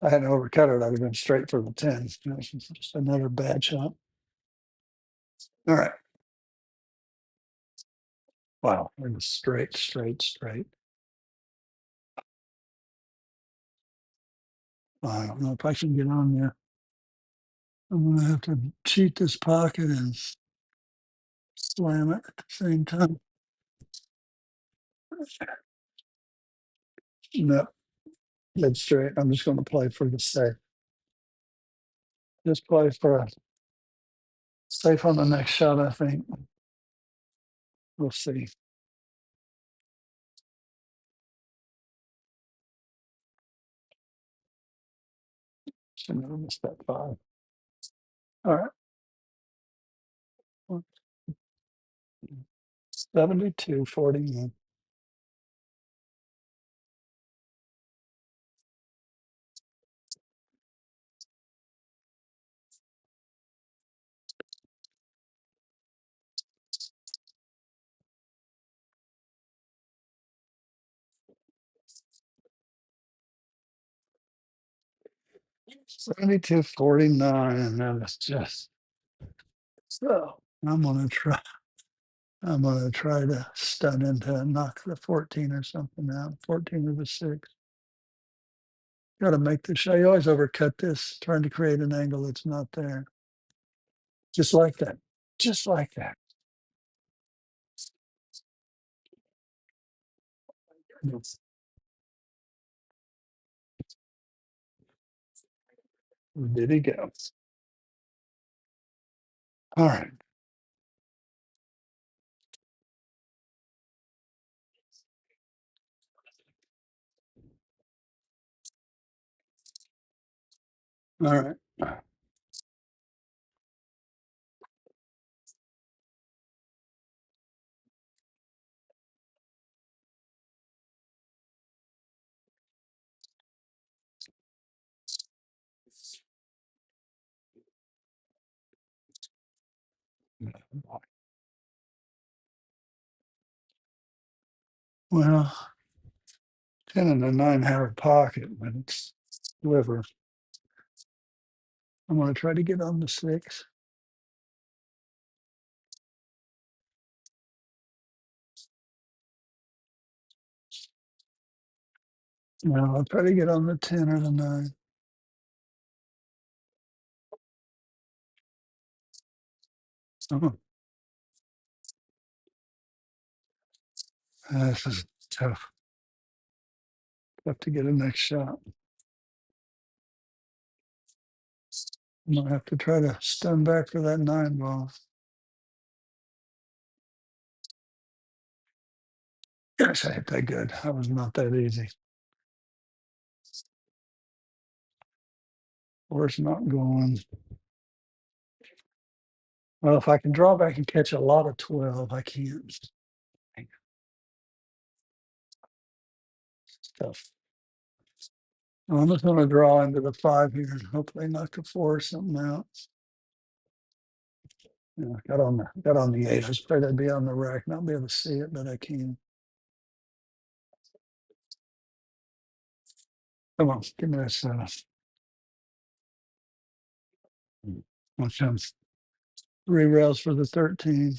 I hadn't overcut it, I would have been straight for the 10. Just another bad shot. All right. Wow, it was straight, straight, straight. I don't know if I can get on there. I'm gonna have to cheat this pocket and slam it at the same time. No, dead straight. I'm just gonna play for the safe. Just play for a safe on the next shot, I think. We'll see. Should never miss that 5. All right. 72-41. 72-49. And that is just so. I'm gonna try to stun into knock the 14 or something out. 14 or the 6. Gotta make the shot. You always overcut this, trying to create an angle that's not there. Just like that. Just like that. Yes. Did he go? All right. All right. 10 and a 9 have a pocket, but it's liver. I'm gonna try to get on the 6. No, I'll try to get on the 10 or the 9. Oh, this is tough. Tough to get a next shot. I'm gonna have to try to stun back for that 9 ball. Gosh, I hit that good. That was not that easy. Four's not going. Well, if I can draw back and catch a lot of 12, I can't. Stuff. I'm just going to draw into the 5 here and hopefully knock a 4 or something out. Yeah, got on the 8. I was afraid I'd be on the rack, not be able to see it, but I can. Come on, give me that 7. Okay. 3 rails for the 13.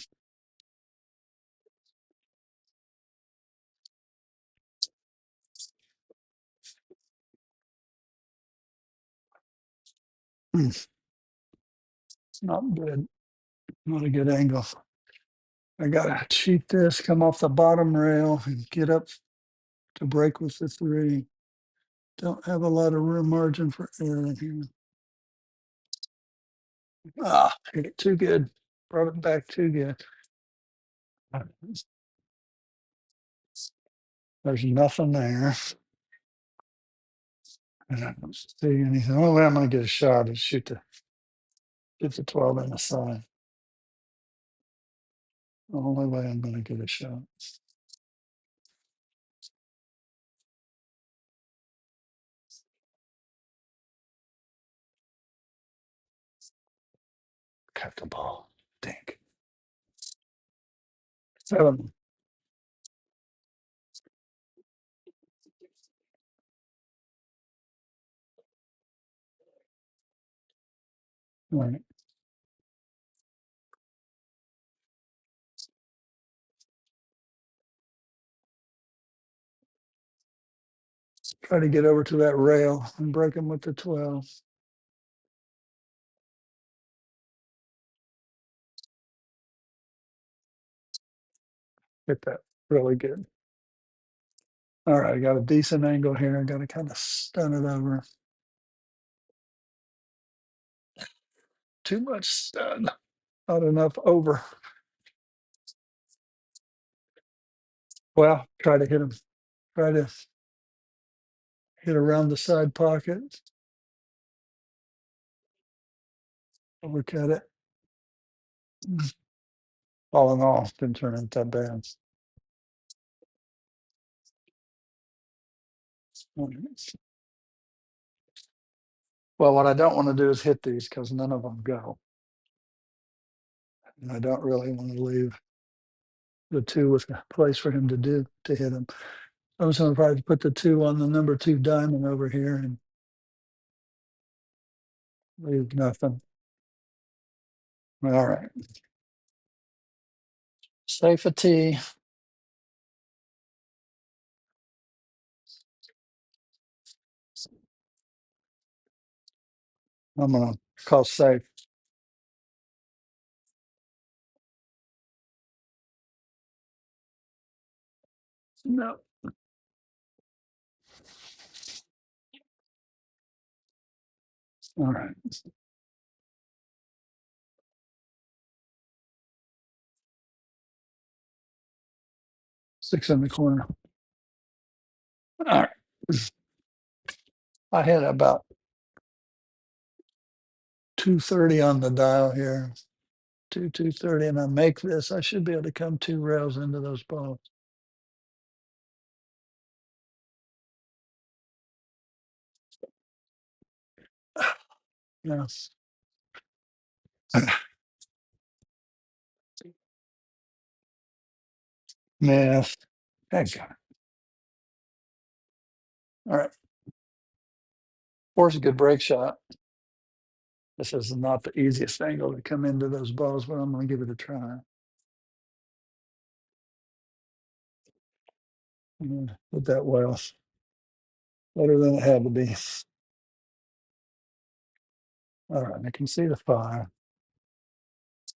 Not good. Not a good angle. I gotta cheat this, come off the bottom rail and get up to break with the 3. Don't have a lot of room margin for error here. Ah, hit it too good. Brought it back too good. There's nothing there. And I don't see anything. Only way I'm gonna get a shot is shoot the 12 in the side. The only way I'm gonna get a shot. Cut the ball. Dink. 7. Right. Try to get over to that rail and break him with the 12. Hit that really good. All right, I got a decent angle here. I got to kind of stun it over. Too much stun. Not enough over. Well, try to hit him. Try to hit around the side pocket. Overcut it. All in all, didn't turn out that bad. Well, what I don't want to do is hit these because none of them go. And I don't really want to leave the 2 with a place for him to hit him. I was going to probably put the 2 on the number 2 diamond over here and leave nothing. All right. Safe a T. I'm going to call safe. No. All right. 6 in the corner. All right. I had about 230 on the dial here. 230, and I make this. I should be able to come 2 rails into those balls. Yes. Math. Thank God. All right. 4's a good break shot. This is not the easiest angle to come into those balls, but I'm going to give it a try. Did that well. Better than it had to be. All right, I can see the 5.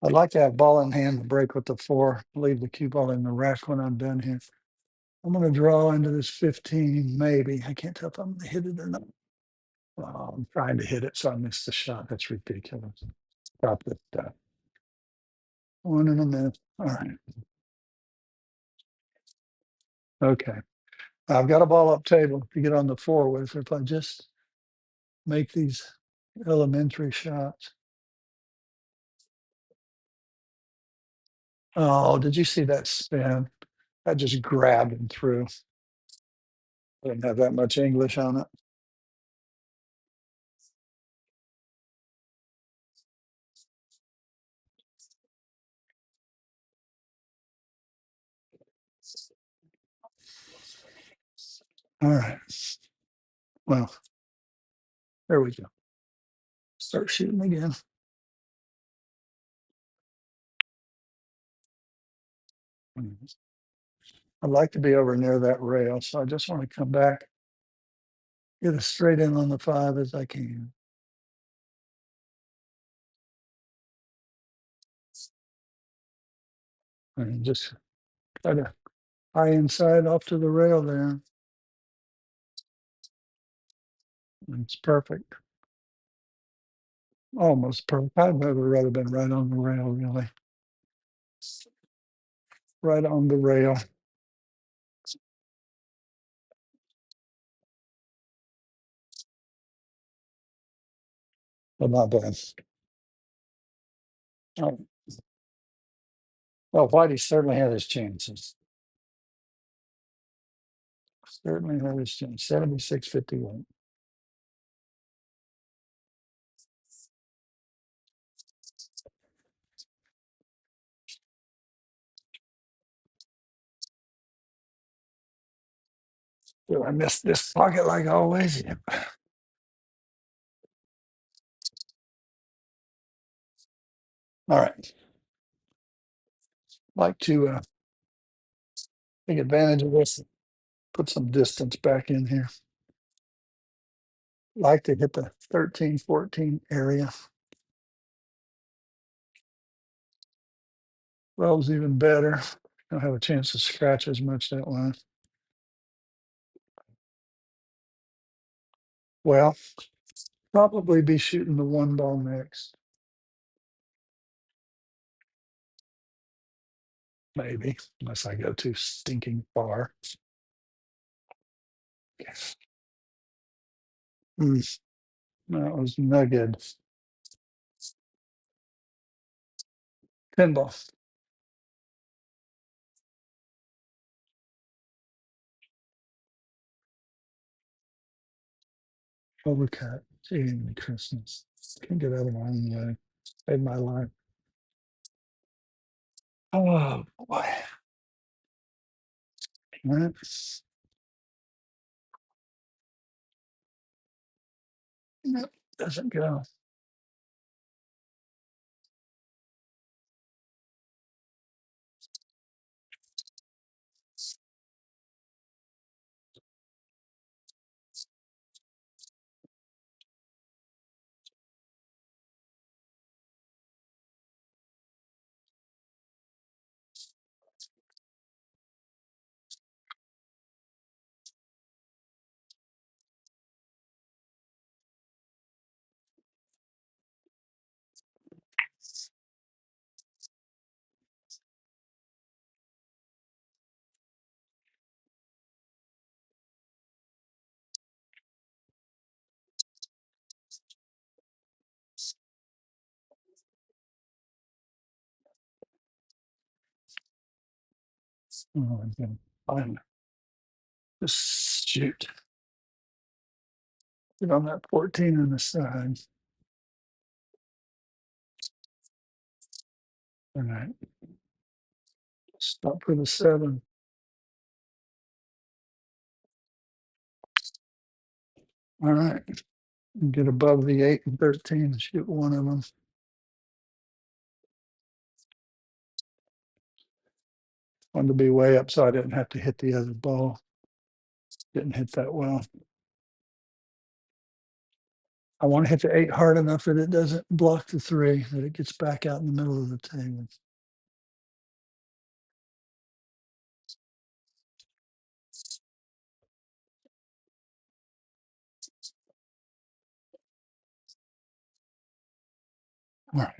I'd like to have ball in hand to break with the 4, leave the cue ball in the rack when I'm done here. I'm going to draw into this 15, maybe. I can't tell if I'm going to hit it or not. I'm trying to hit it, so I missed the shot. That's ridiculous. Stop this stuff. 1 in a minute. All right. Okay. I've got a ball up table to get on the 4 with. If I just make these elementary shots. Oh, did you see that spin? That just grabbed him through. Didn't have that much English on it. All right. Well, there we go. Start shooting again. I'd like to be over near that rail, so I just want to come back, get as straight in on the 5 as I can. And just try to high inside off to the rail there. It's perfect. Almost perfect. I'd rather been right on the rail, really. Right on the rail. But not bad. Oh, well, Whitey certainly had his chances. Certainly had his chance. 76-51. Well, I missed this pocket like always. Yep. All right. Like to take advantage of this. Put some distance back in here. Like to hit the 13-14 area. 12's even better. Don't have a chance to scratch as much that line. Well, probably be shooting the 1 ball next. Maybe, unless I go too stinking far. That was no good. Pinball. Overcut. Gee, Christmas. Can't get out of my own way. Saved my life. Oh boy. Right. Nope, doesn't go. Oh, I'm gonna find just shoot. Get on that 14 on the side. All right. Stop for the 7. All right. Get above the 8 and 13 and shoot one of them. Wanted to be way up so I didn't have to hit the other ball. Didn't hit that well. I want to hit the 8 hard enough that it doesn't block the 3, that it gets back out in the middle of the table. All right.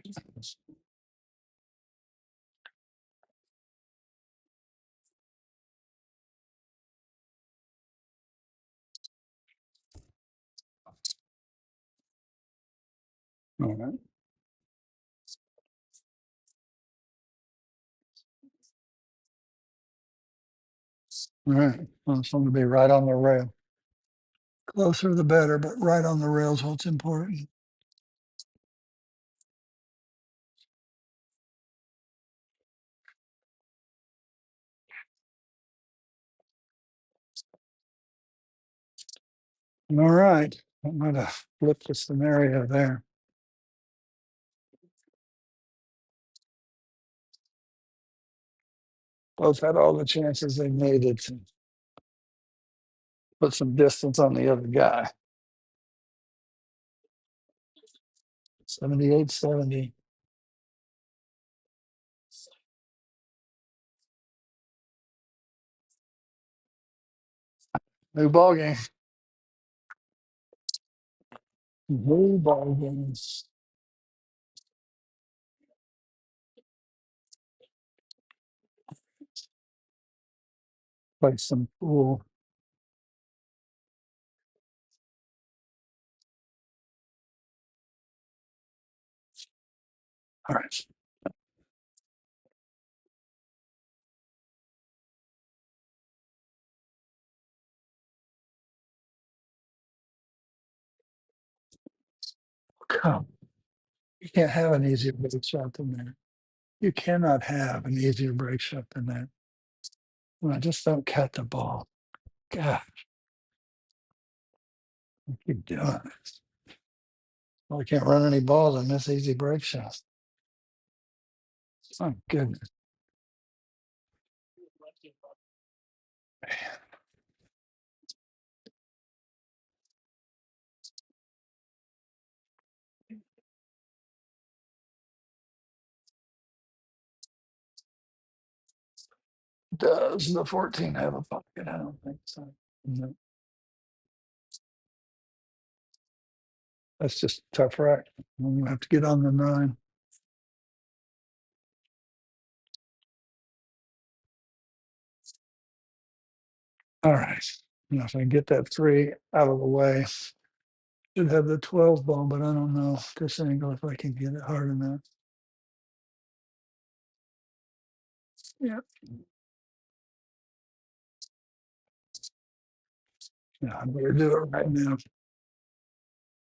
All right. All right. Well, it's going to be right on the rail. Closer the better, but right on the rails what's important. All right. I'm gonna flip the scenario there. Both had all the chances they needed to put some distance on the other guy. 78-70. New ball game. New ball games. Play some pool. All right. Come. You can't have an easier break shot than that. You cannot have an easier break shot than that. When I just don't cut the ball. God, I keep doing it. Well, I can't run any balls and miss easy break shots. Oh, goodness. Does the 14 have a pocket? I don't think so. No. That's just tough rack. We have to get on the 9. All right. Now, if I can get that 3 out of the way, should have the 12 ball, but I don't know this angle if I can get it hard enough. Yeah. Yeah, I better do it right now. I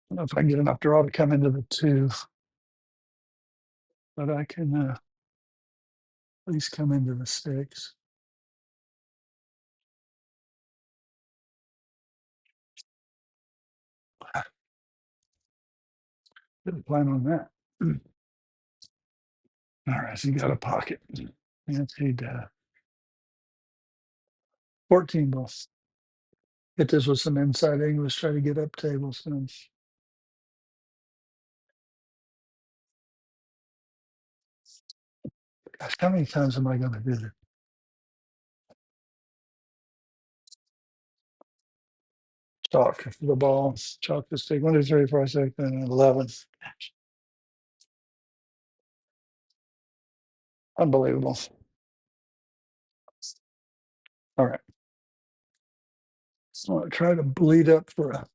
don't know if I can get enough draw to come into the 2, but I can at least come into the 6. Didn't plan on that. All right, so you got a pocket. Yes, he does. 14 ball. Hit this with some inside English, try to get up tables. Gosh, how many times am I going to do this? Chalk the ball, chalk the stick. 1, 2, 3, 4, 6, and 11. Unbelievable. All right. So I try to bleed up for a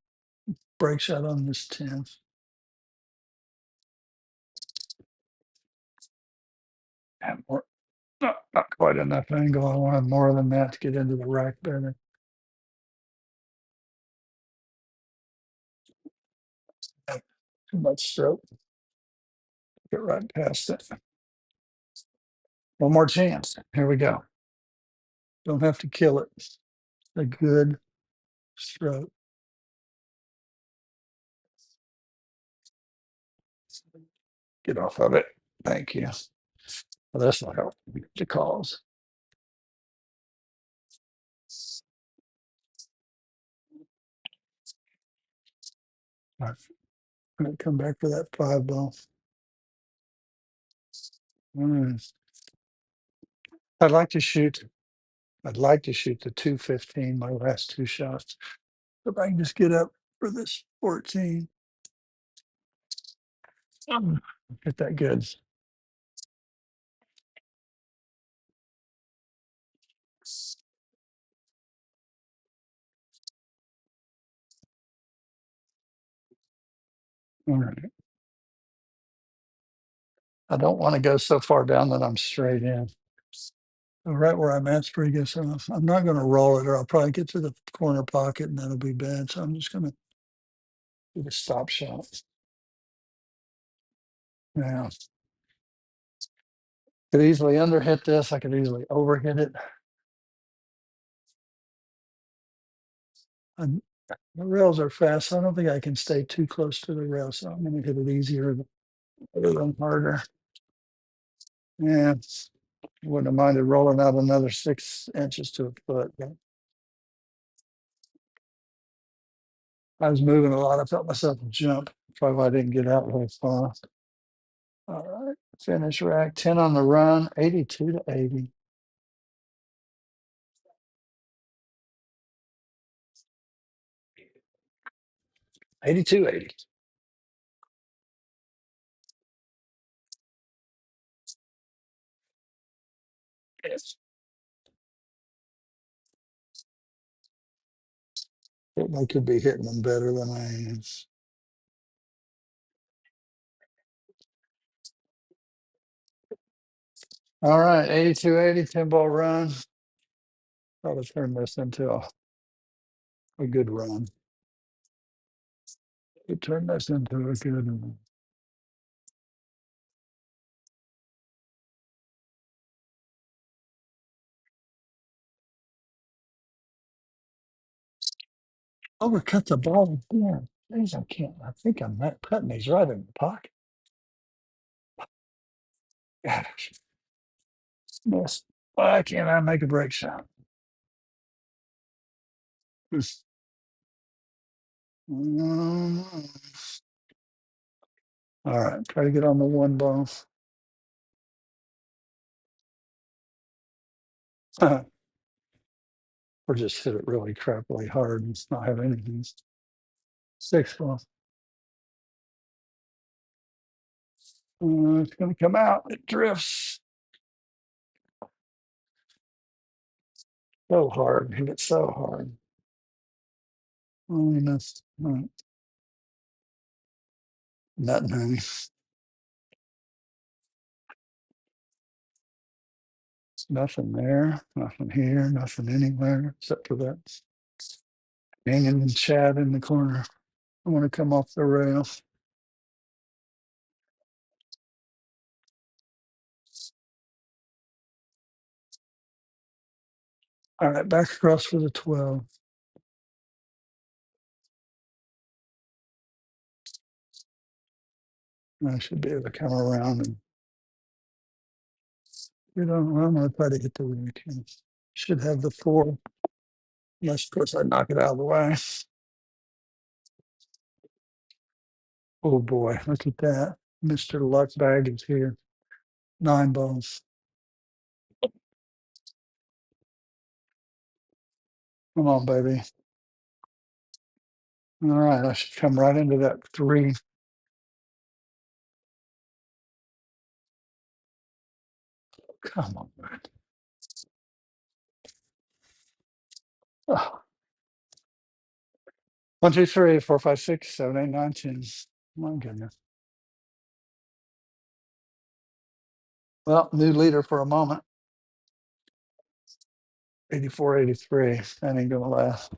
break shot on this 10. And more, not quite enough angle. I wanted more than that to get into the rack better. Too much stroke. Get right past it. One more chance. Here we go. Don't have to kill it. A good stroke. Get off of it. Thank you. Well, this will help the cause. All right. I'm gonna come back for that 5 ball. I'd like to shoot. I'd like to shoot the 215, my last 2 shots. If I can just get up for this 14. Hit that good. All right. I don't want to go so far down that I'm straight in. right where I'm at's pretty good. So I'm not going to roll it, or I'll probably get to the corner pocket and that'll be bad. So I'm just going to do the stop shot. Now, could easily underhit this. I could easily overhit it. And the rails are fast, so I don't think I can stay too close to the rail. So I'm going to hit it easier rather than harder. Yeah, wouldn't have minded rolling out another 6 inches to a foot. But I was moving a lot. I felt myself jump. Probably why I didn't get out very far. All right, finish rack 10 on the run, 82 to 80. 82-80. Yes. I could be hitting them better than I am. All right, 82-80, 10-ball run. Probably turn this into a good run. Could turn this into a good one. Overcut the ball again. These I can't. I think I'm not cutting these right in the pocket. Gosh, miss. Why can't I make a break shot? Mm. All right, try to get on the one ball. Or just hit it really crappily hard and not have anything. 6 ball. It's going to come out. It drifts so hard. Hit it so hard. Oh, and that's right. Nothing, honey. Nothing there. Nothing here. Nothing anywhere except for that hanging chat in the corner. I want to come off the rail. All right, back across for the 12. I should be able to come around and I'm going to try to hit the weak. Should have the 4. Unless, of course, I knock it out of the way. Oh boy, look at that. Mr. Luckbag is here. 9 balls. Come on, baby. All right, I should come right into that 3. Come on, man. Oh. 1, 2, 3, 4, 5, 6, 7, 8, 9, 10. My goodness. Well, new leader for a moment. 84-83. That ain't gonna last.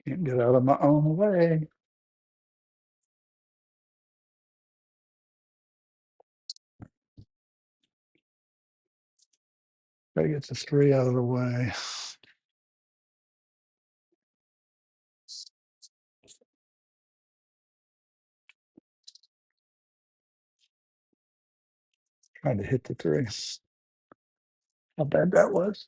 Can't get out of my own way. Gotta get the 3 out of the way. Trying to hit the 3. How bad that was.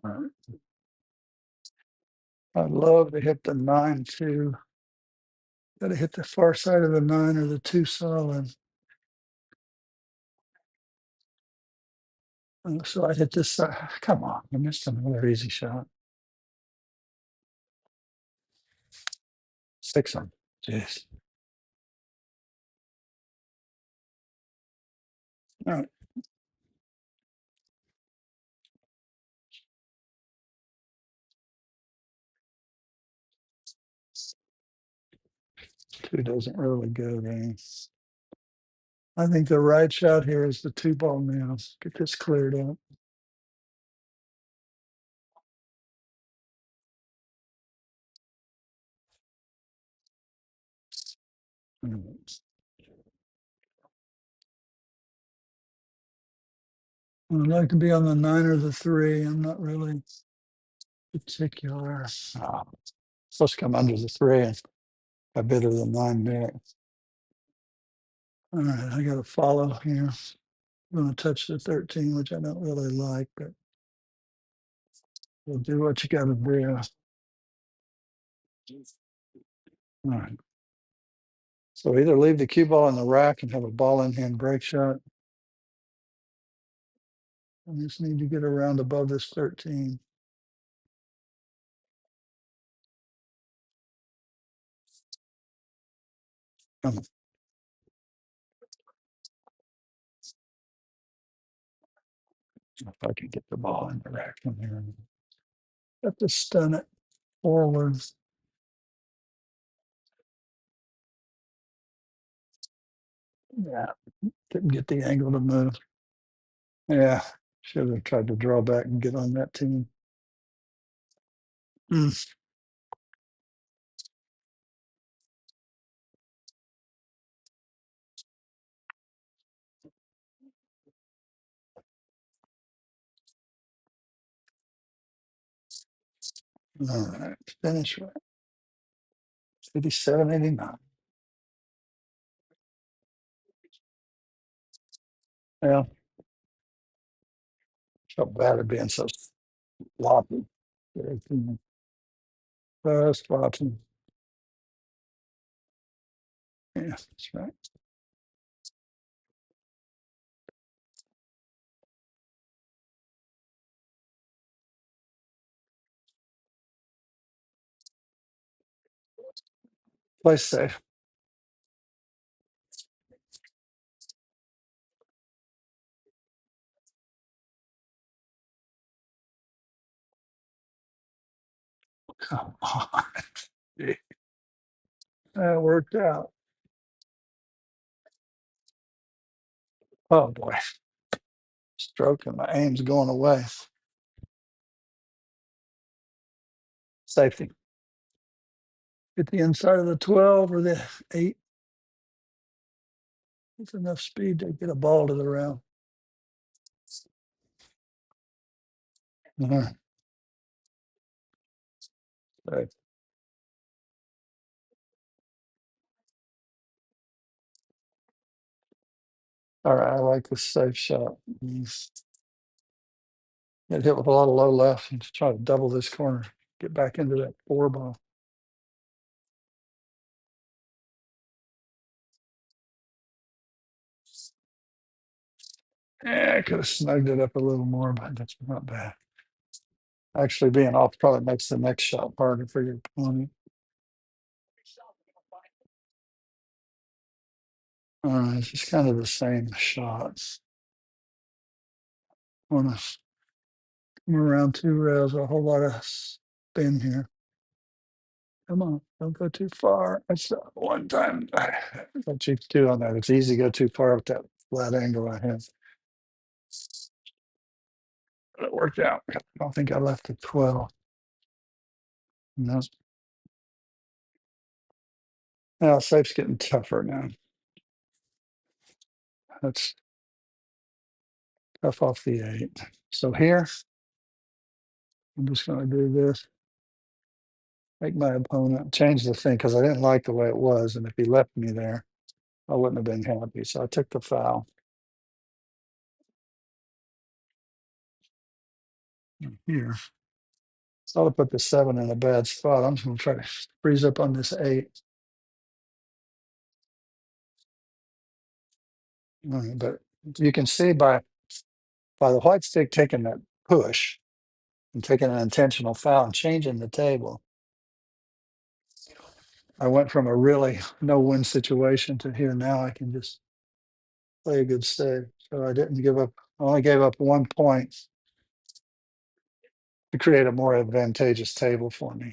All right. I'd love to hit the 9 too. Gotta hit the far side of the 9 or the 2 solid. So I hit this side. Come on, I missed another easy shot. 6 on. Jeez. All right. 2 doesn't really go there. I think the right shot here is the 2 ball now. Get this cleared up. Mm. I'd like to be on the 9 or the 3. I'm not really particular. Supposed to come under the 3 and a bit of the 9 there. All right, I got to follow here. I'm going to touch the 13, which I don't really like, but we'll do what you got to do. All right. So either leave the cue ball in the rack and have a ball in hand break shot. I just need to get around above this 13. If I can get the ball in the rack from here. Have to stun it forwards. Yeah, didn't get the angle to move. Yeah, should have tried to draw back and get on that team. Mm. All right, finish right. 87, 89. Yeah, felt bad at being so sloppy. Sloppy. Yeah, that's right. Play safe. Come on. Yeah, that worked out. Oh boy, stroke and my aim's going away. Safety. Get the inside of the 12 or the 8. It's enough speed to get a ball to the round. All right. All right, I like this safe shot. Get hit with a lot of low left and just try to double this corner. Get back into that 4 ball. Yeah, I could have snugged it up a little more, but that's not bad. Actually, being off probably makes the next shot harder for your opponent. All right, it's just kind of the same shots. Want to come around 2 rails, a whole lot of spin here. Come on, don't go too far. That's one time. What you do on that? It's easy to go too far with that flat angle I have. But it worked out. I don't think I left at 12. No. Now safe's getting tougher now. That's tough off the 8. So here, I'm just going to do this. Make my opponent change the thing because I didn't like the way it was. And if he left me there, I wouldn't have been happy. So I took the foul. Here. So I'll put the 7 in a bad spot. I'm just going to try to freeze up on this 8. But you can see by the white stick taking that push and taking an intentional foul and changing the table, I went from a really no-win situation to here. Now I can just play a good save. So I didn't give up. I only gave up 1 point to create a more advantageous table for me.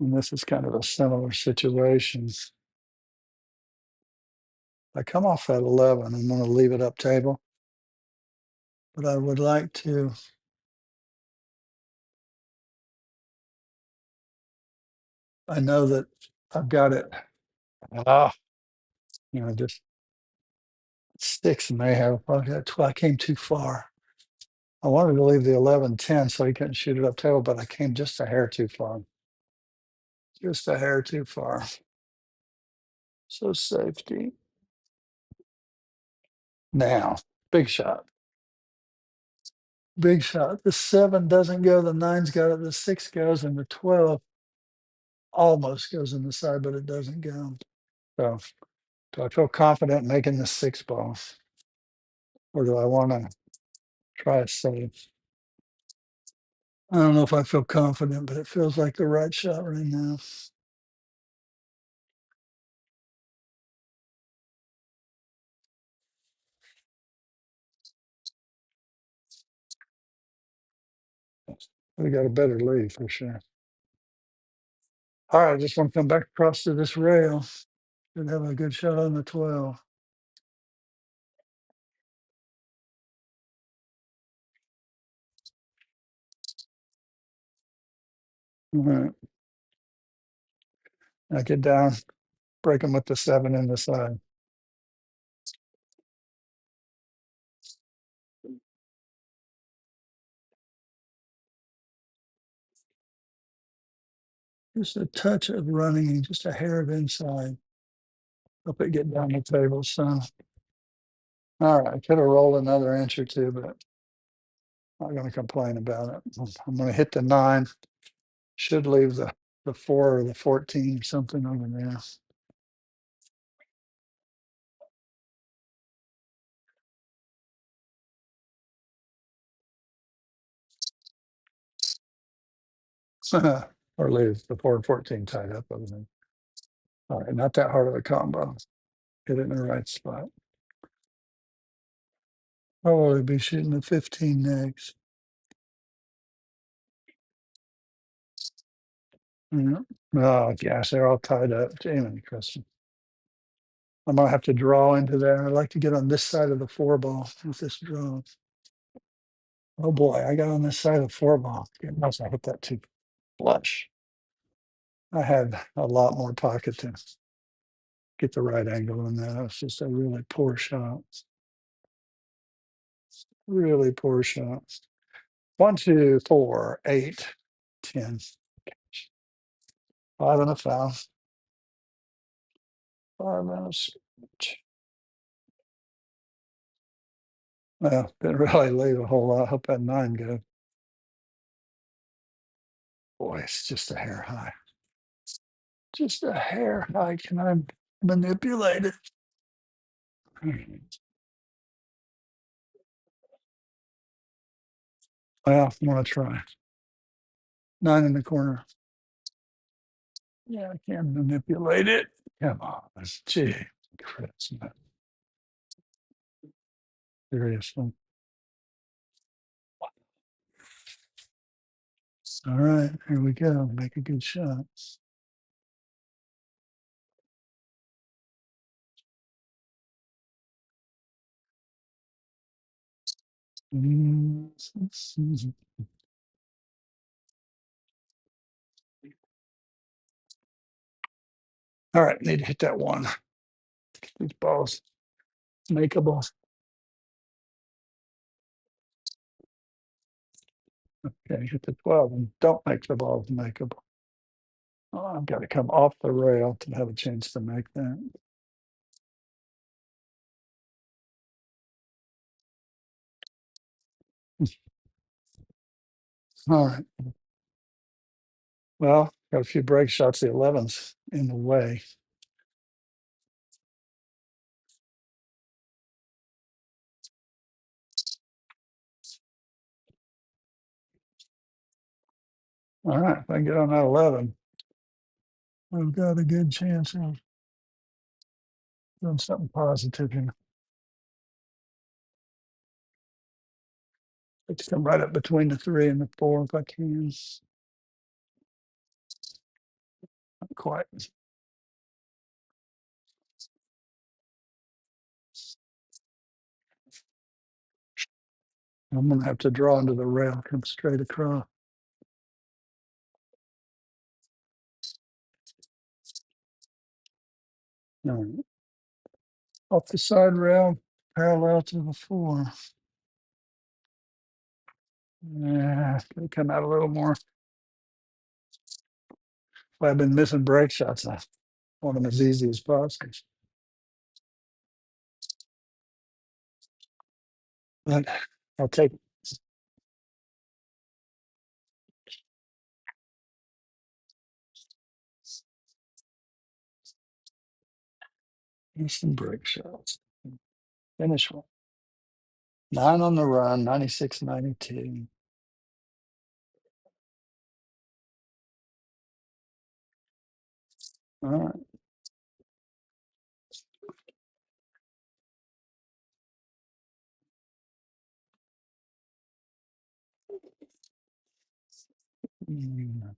And this is kind of a similar situation. I come off at 11. I'm going to leave it up table, but I would like to. I know that I've got it. Ah, just 6 may have. I came too far. I wanted to leave the 11-10 so he couldn't shoot it up table, but I came just a hair too far. Just a hair too far. So safety. Now, big shot. Big shot. The 7 doesn't go. The 9's got it. The 6 goes, and the 12 almost goes in the side, but it doesn't go. So, do I feel confident making the 6 ball, or do I want to try a save? I don't know if I feel confident, but it feels like the right shot right now. We got a better lead for sure. All right, I just want to come back across to this rail. Should have a good shot on the 12. All right. I get down, break them with the 7 in the side. Just a touch of running and just a hair of inside. Hope it get down the table some. All right, could have rolled another inch or two, but I'm not going to complain about it. I'm going to hit the 9. Should leave the 4 or the 14 or something over there. Or leave the 4 and 14 tied up over there. All right, not that hard of a combo. Hit it in the right spot. Probably be shooting the 15 next. Yeah. Oh gosh, they're all tied up. Jamie Christian. I'm gonna have to draw into there. I'd like to get on this side of the 4 ball with this draw. Oh boy, I got on this side of the 4 ball. Goodness, I hit that too flush. I had a lot more pocket to get the right angle on that. It was just a really poor shot. Really poor shot. 1, 2, 4, 8, 10. 5 and a foul. 5 and a switch. Well, didn't really leave a whole lot. I hope that 9 goes. Boy, it's just a hair high. Just a hair high. Can I manipulate it? Well, I'm gonna try. 9 in the corner. Yeah, I can manipulate it. Come on. Gee, Chris, man. Seriously. All right, here we go. Make a good shot. Mm. All right, need to hit that 1. These balls makeable. Okay, hit the 12 and don't make the balls makeable. Oh, I've got to come off the rail to have a chance to make that. All right. Well, got a few break shots. The 11's in the way. All right, if I get on that 11, I've got a good chance of doing something positive here. Let's come right up between the 3 and the 4 if I can. quite. I'm gonna have to draw into the rail, come straight across. All right. Off the side rail, parallel to the floor. Yeah, gonna come out a little more. Well, I've been missing brake shots. I want them as easy as possible. But I'll take some brake shots. Finish one. 9 on the run, 96, 92. All right. Mm.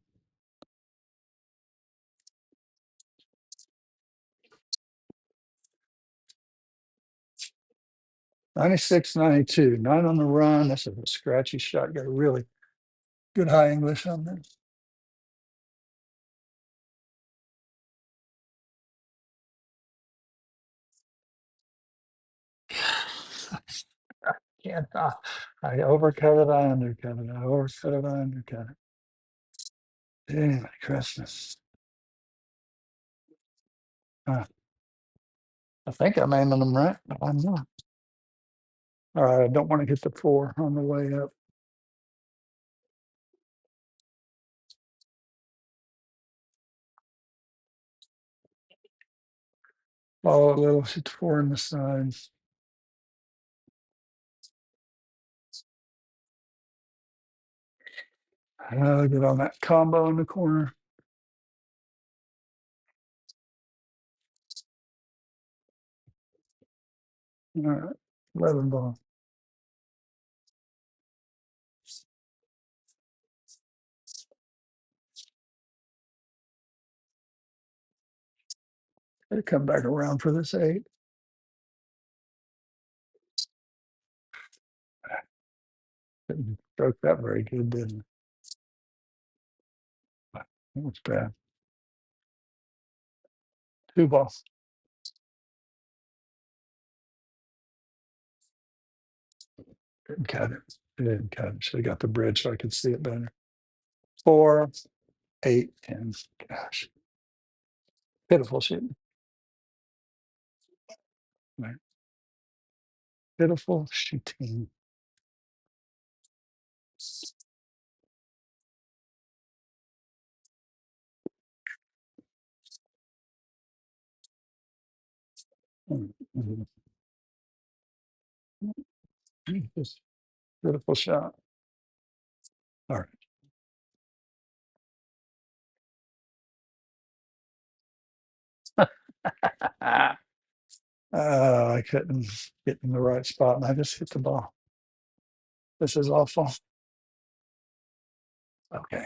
96, 92. 9 on the run. This is a scratchy shot. Got a really good high English on this. Can't. I overcut it. I undercut it. I overcut it. I undercut it. Damn Christmas. Uh, I think I'm aiming them right, but I'm not. All right. I don't want to hit the 4 on the way up. Follow a little. Hit the 4 in the side. Get on that combo in the corner. All right. 11 ball. Gotta come back around for this 8. Didn't stroke that very good, didn't it? That was bad. 2 balls. Didn't cut it. Didn't cut it. Should have got the bridge so I could see it better. 4, 8, 10. Gosh. Pitiful shooting. Right. Pitiful shooting. Mm, mm, Just pitiful shot. All right. I couldn't get in the right spot and I just hit the ball. This is awful. Okay,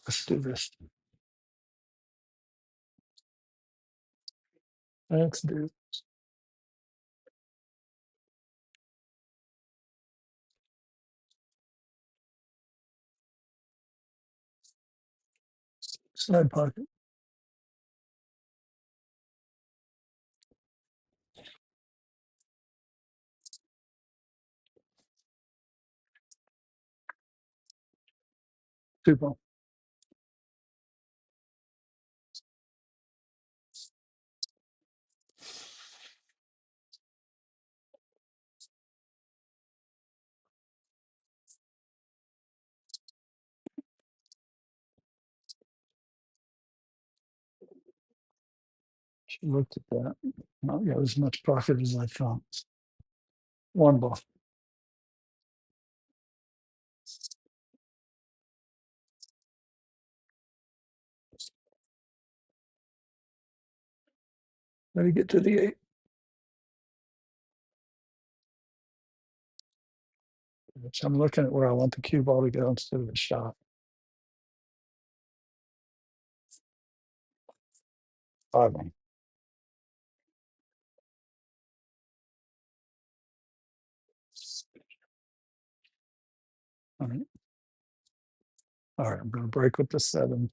let's do this. Let's do side pocket. Two ball. She looked at that. Not got as much pocket as I thought. 1 ball. Let me get to the 8. Which I'm looking at where I want the cue ball to go instead of the shot. 5 on. All right. All right. I'm going to break with the 7.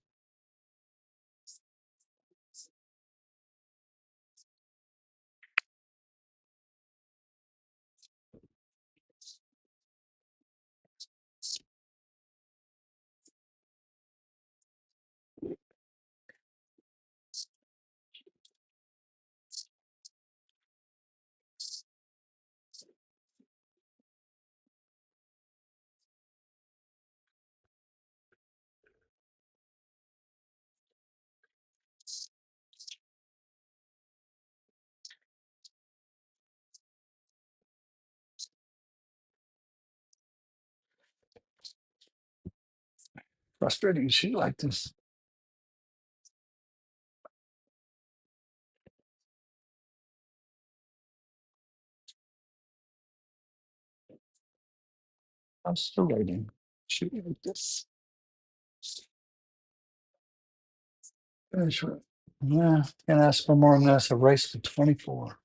Frustrating to shoot like this. Frustrating shooting like this. Finish with. Yeah, can't ask for more than this. A race to 24.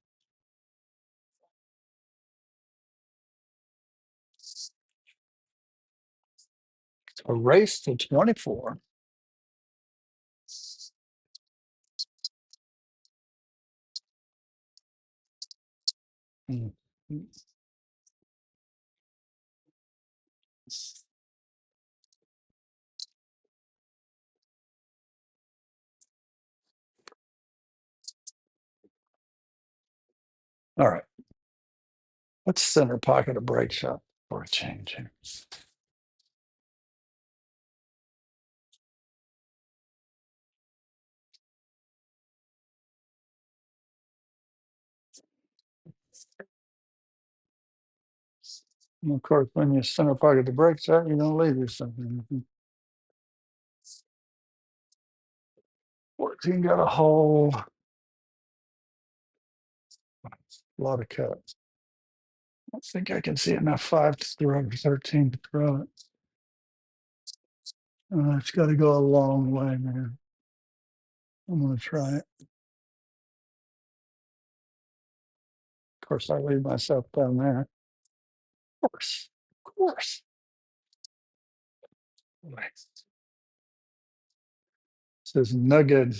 A race to 24. Mm. All right. Let's center pocket a break shot for a change here. And of course, when you center pocket the break shot, you don't leave yourself anything. 14 got a hole. A lot of cuts. I think I can see enough 5 to throw or 13 to throw it. It's got to go a long way, man. I'm going to try it. Of course, I leave myself down there. Of course. Of course. This is no good.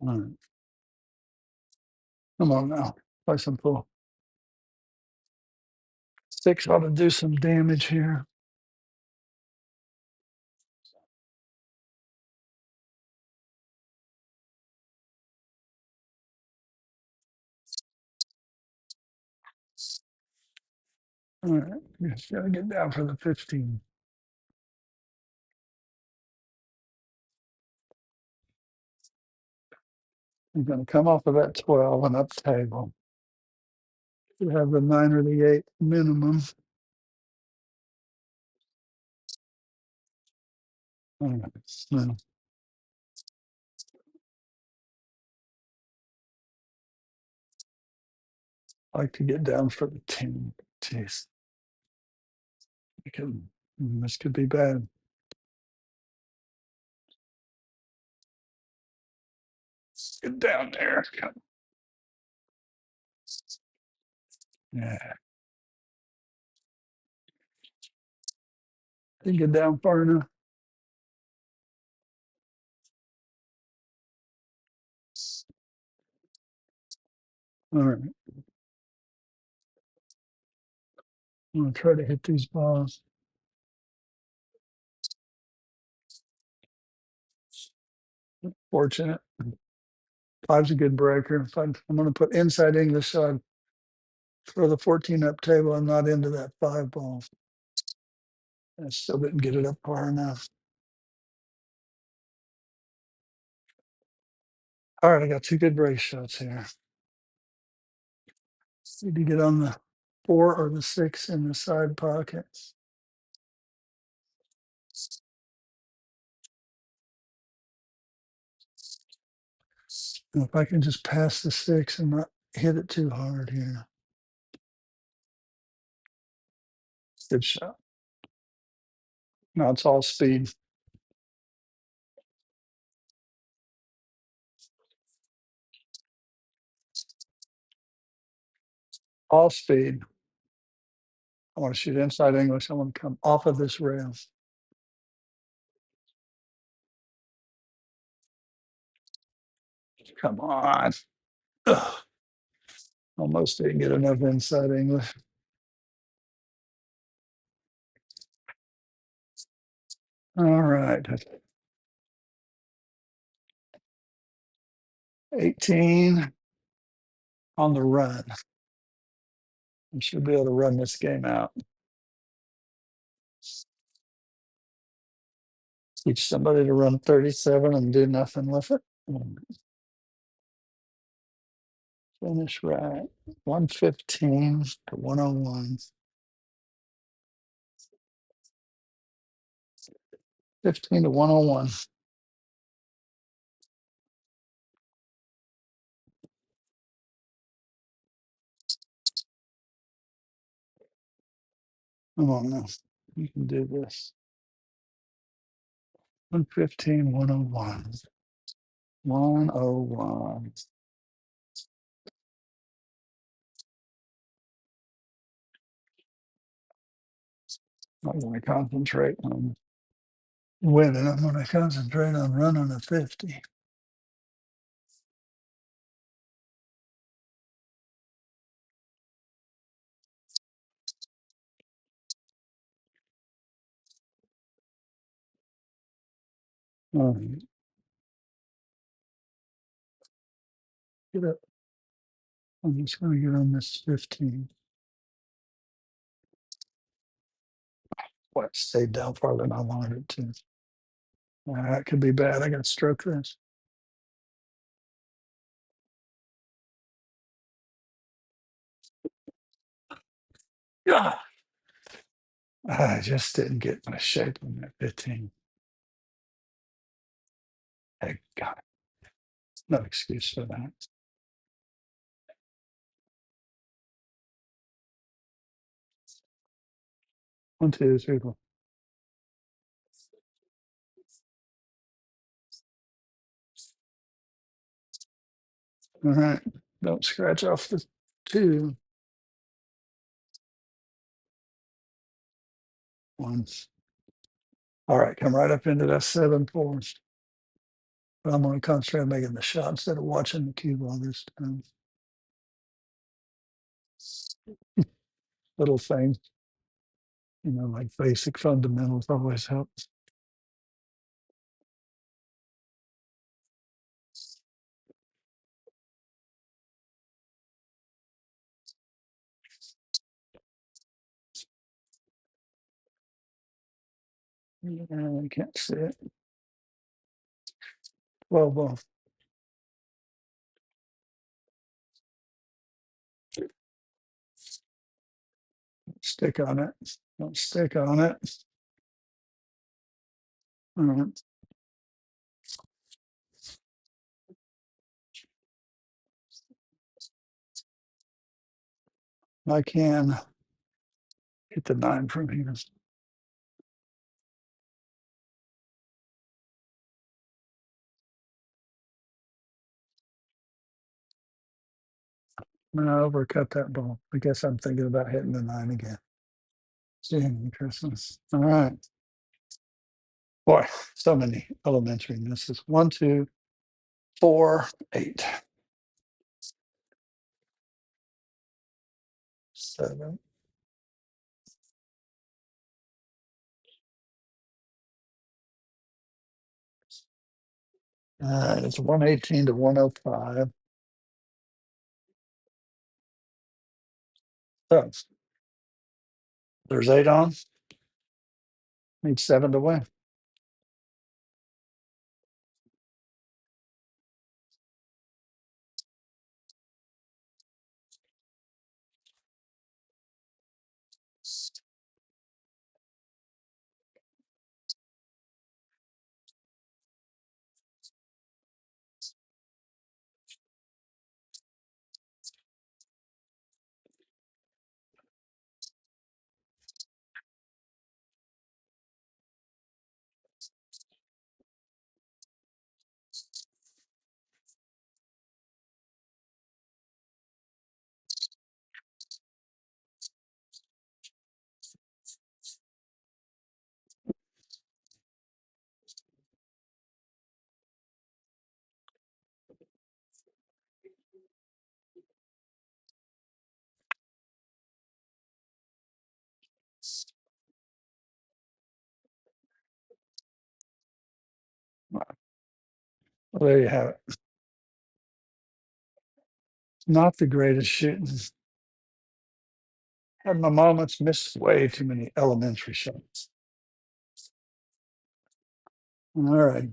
All right. Come on now. Play some pool. 6 ought to do some damage here. All right. Just got to get down for the 15. I'm going to come off of that 12 and up table. You have the 9 or the 8 minimum. All right. So I like to get down for the 10. Jeez. This could be bad. Get down there. Yeah. Didn't get down far enough. All right. I'm going to try to hit these balls. Fortunate. 5's a good breaker. I'm going to put inside English, so I throw the 14 up table and not into that 5 ball. I still didn't get it up far enough. All right, I got 2 good break shots here. Need to get on the 4 or the 6 in the side pockets. And if I can just pass the 6 and not hit it too hard here. Good shot. Now it's all speed. All speed. I want to shoot inside English. I want to come off of this rail. Come on. Ugh. Almost didn't get enough inside English. All right. 18 on the run. I should be able to run this game out. Teach somebody to run 37 and do nothing with it. Finish right. 115 to 101. 15 to 101. Come on now. You can do this. 115, 101. 101. I want to concentrate on winning. I'm going to concentrate on running a 50. All right. Get up. I'm just going to get on this 15. What stayed down farther than I wanted it to. That could be bad. I got to stroke this. Yeah. I just didn't get my shape on that 15. Hey, God, no excuse for that. One, two, three, four. All right. Don't scratch off the 2. 1. All right. Come right up into that 7-4. But I'm going to concentrate on making the shot instead of watching the cue all this time. Little things, like basic fundamentals always helps. I can't see it. 12 ball. Stick on it. Don't stick on it. All right. I can hit the 9 from here. I'm gonna overcut that ball. I guess I'm thinking about hitting the 9 again. Gee, Christmas. All right. Boy, so many elementary misses. 1, 2, 4, 8, 7. All right, it's 118 to 105. So there's 8 on. Need 7 to win. Well, there you have it. Not the greatest shooting. Had my moments, missed way too many elementary shots. All right.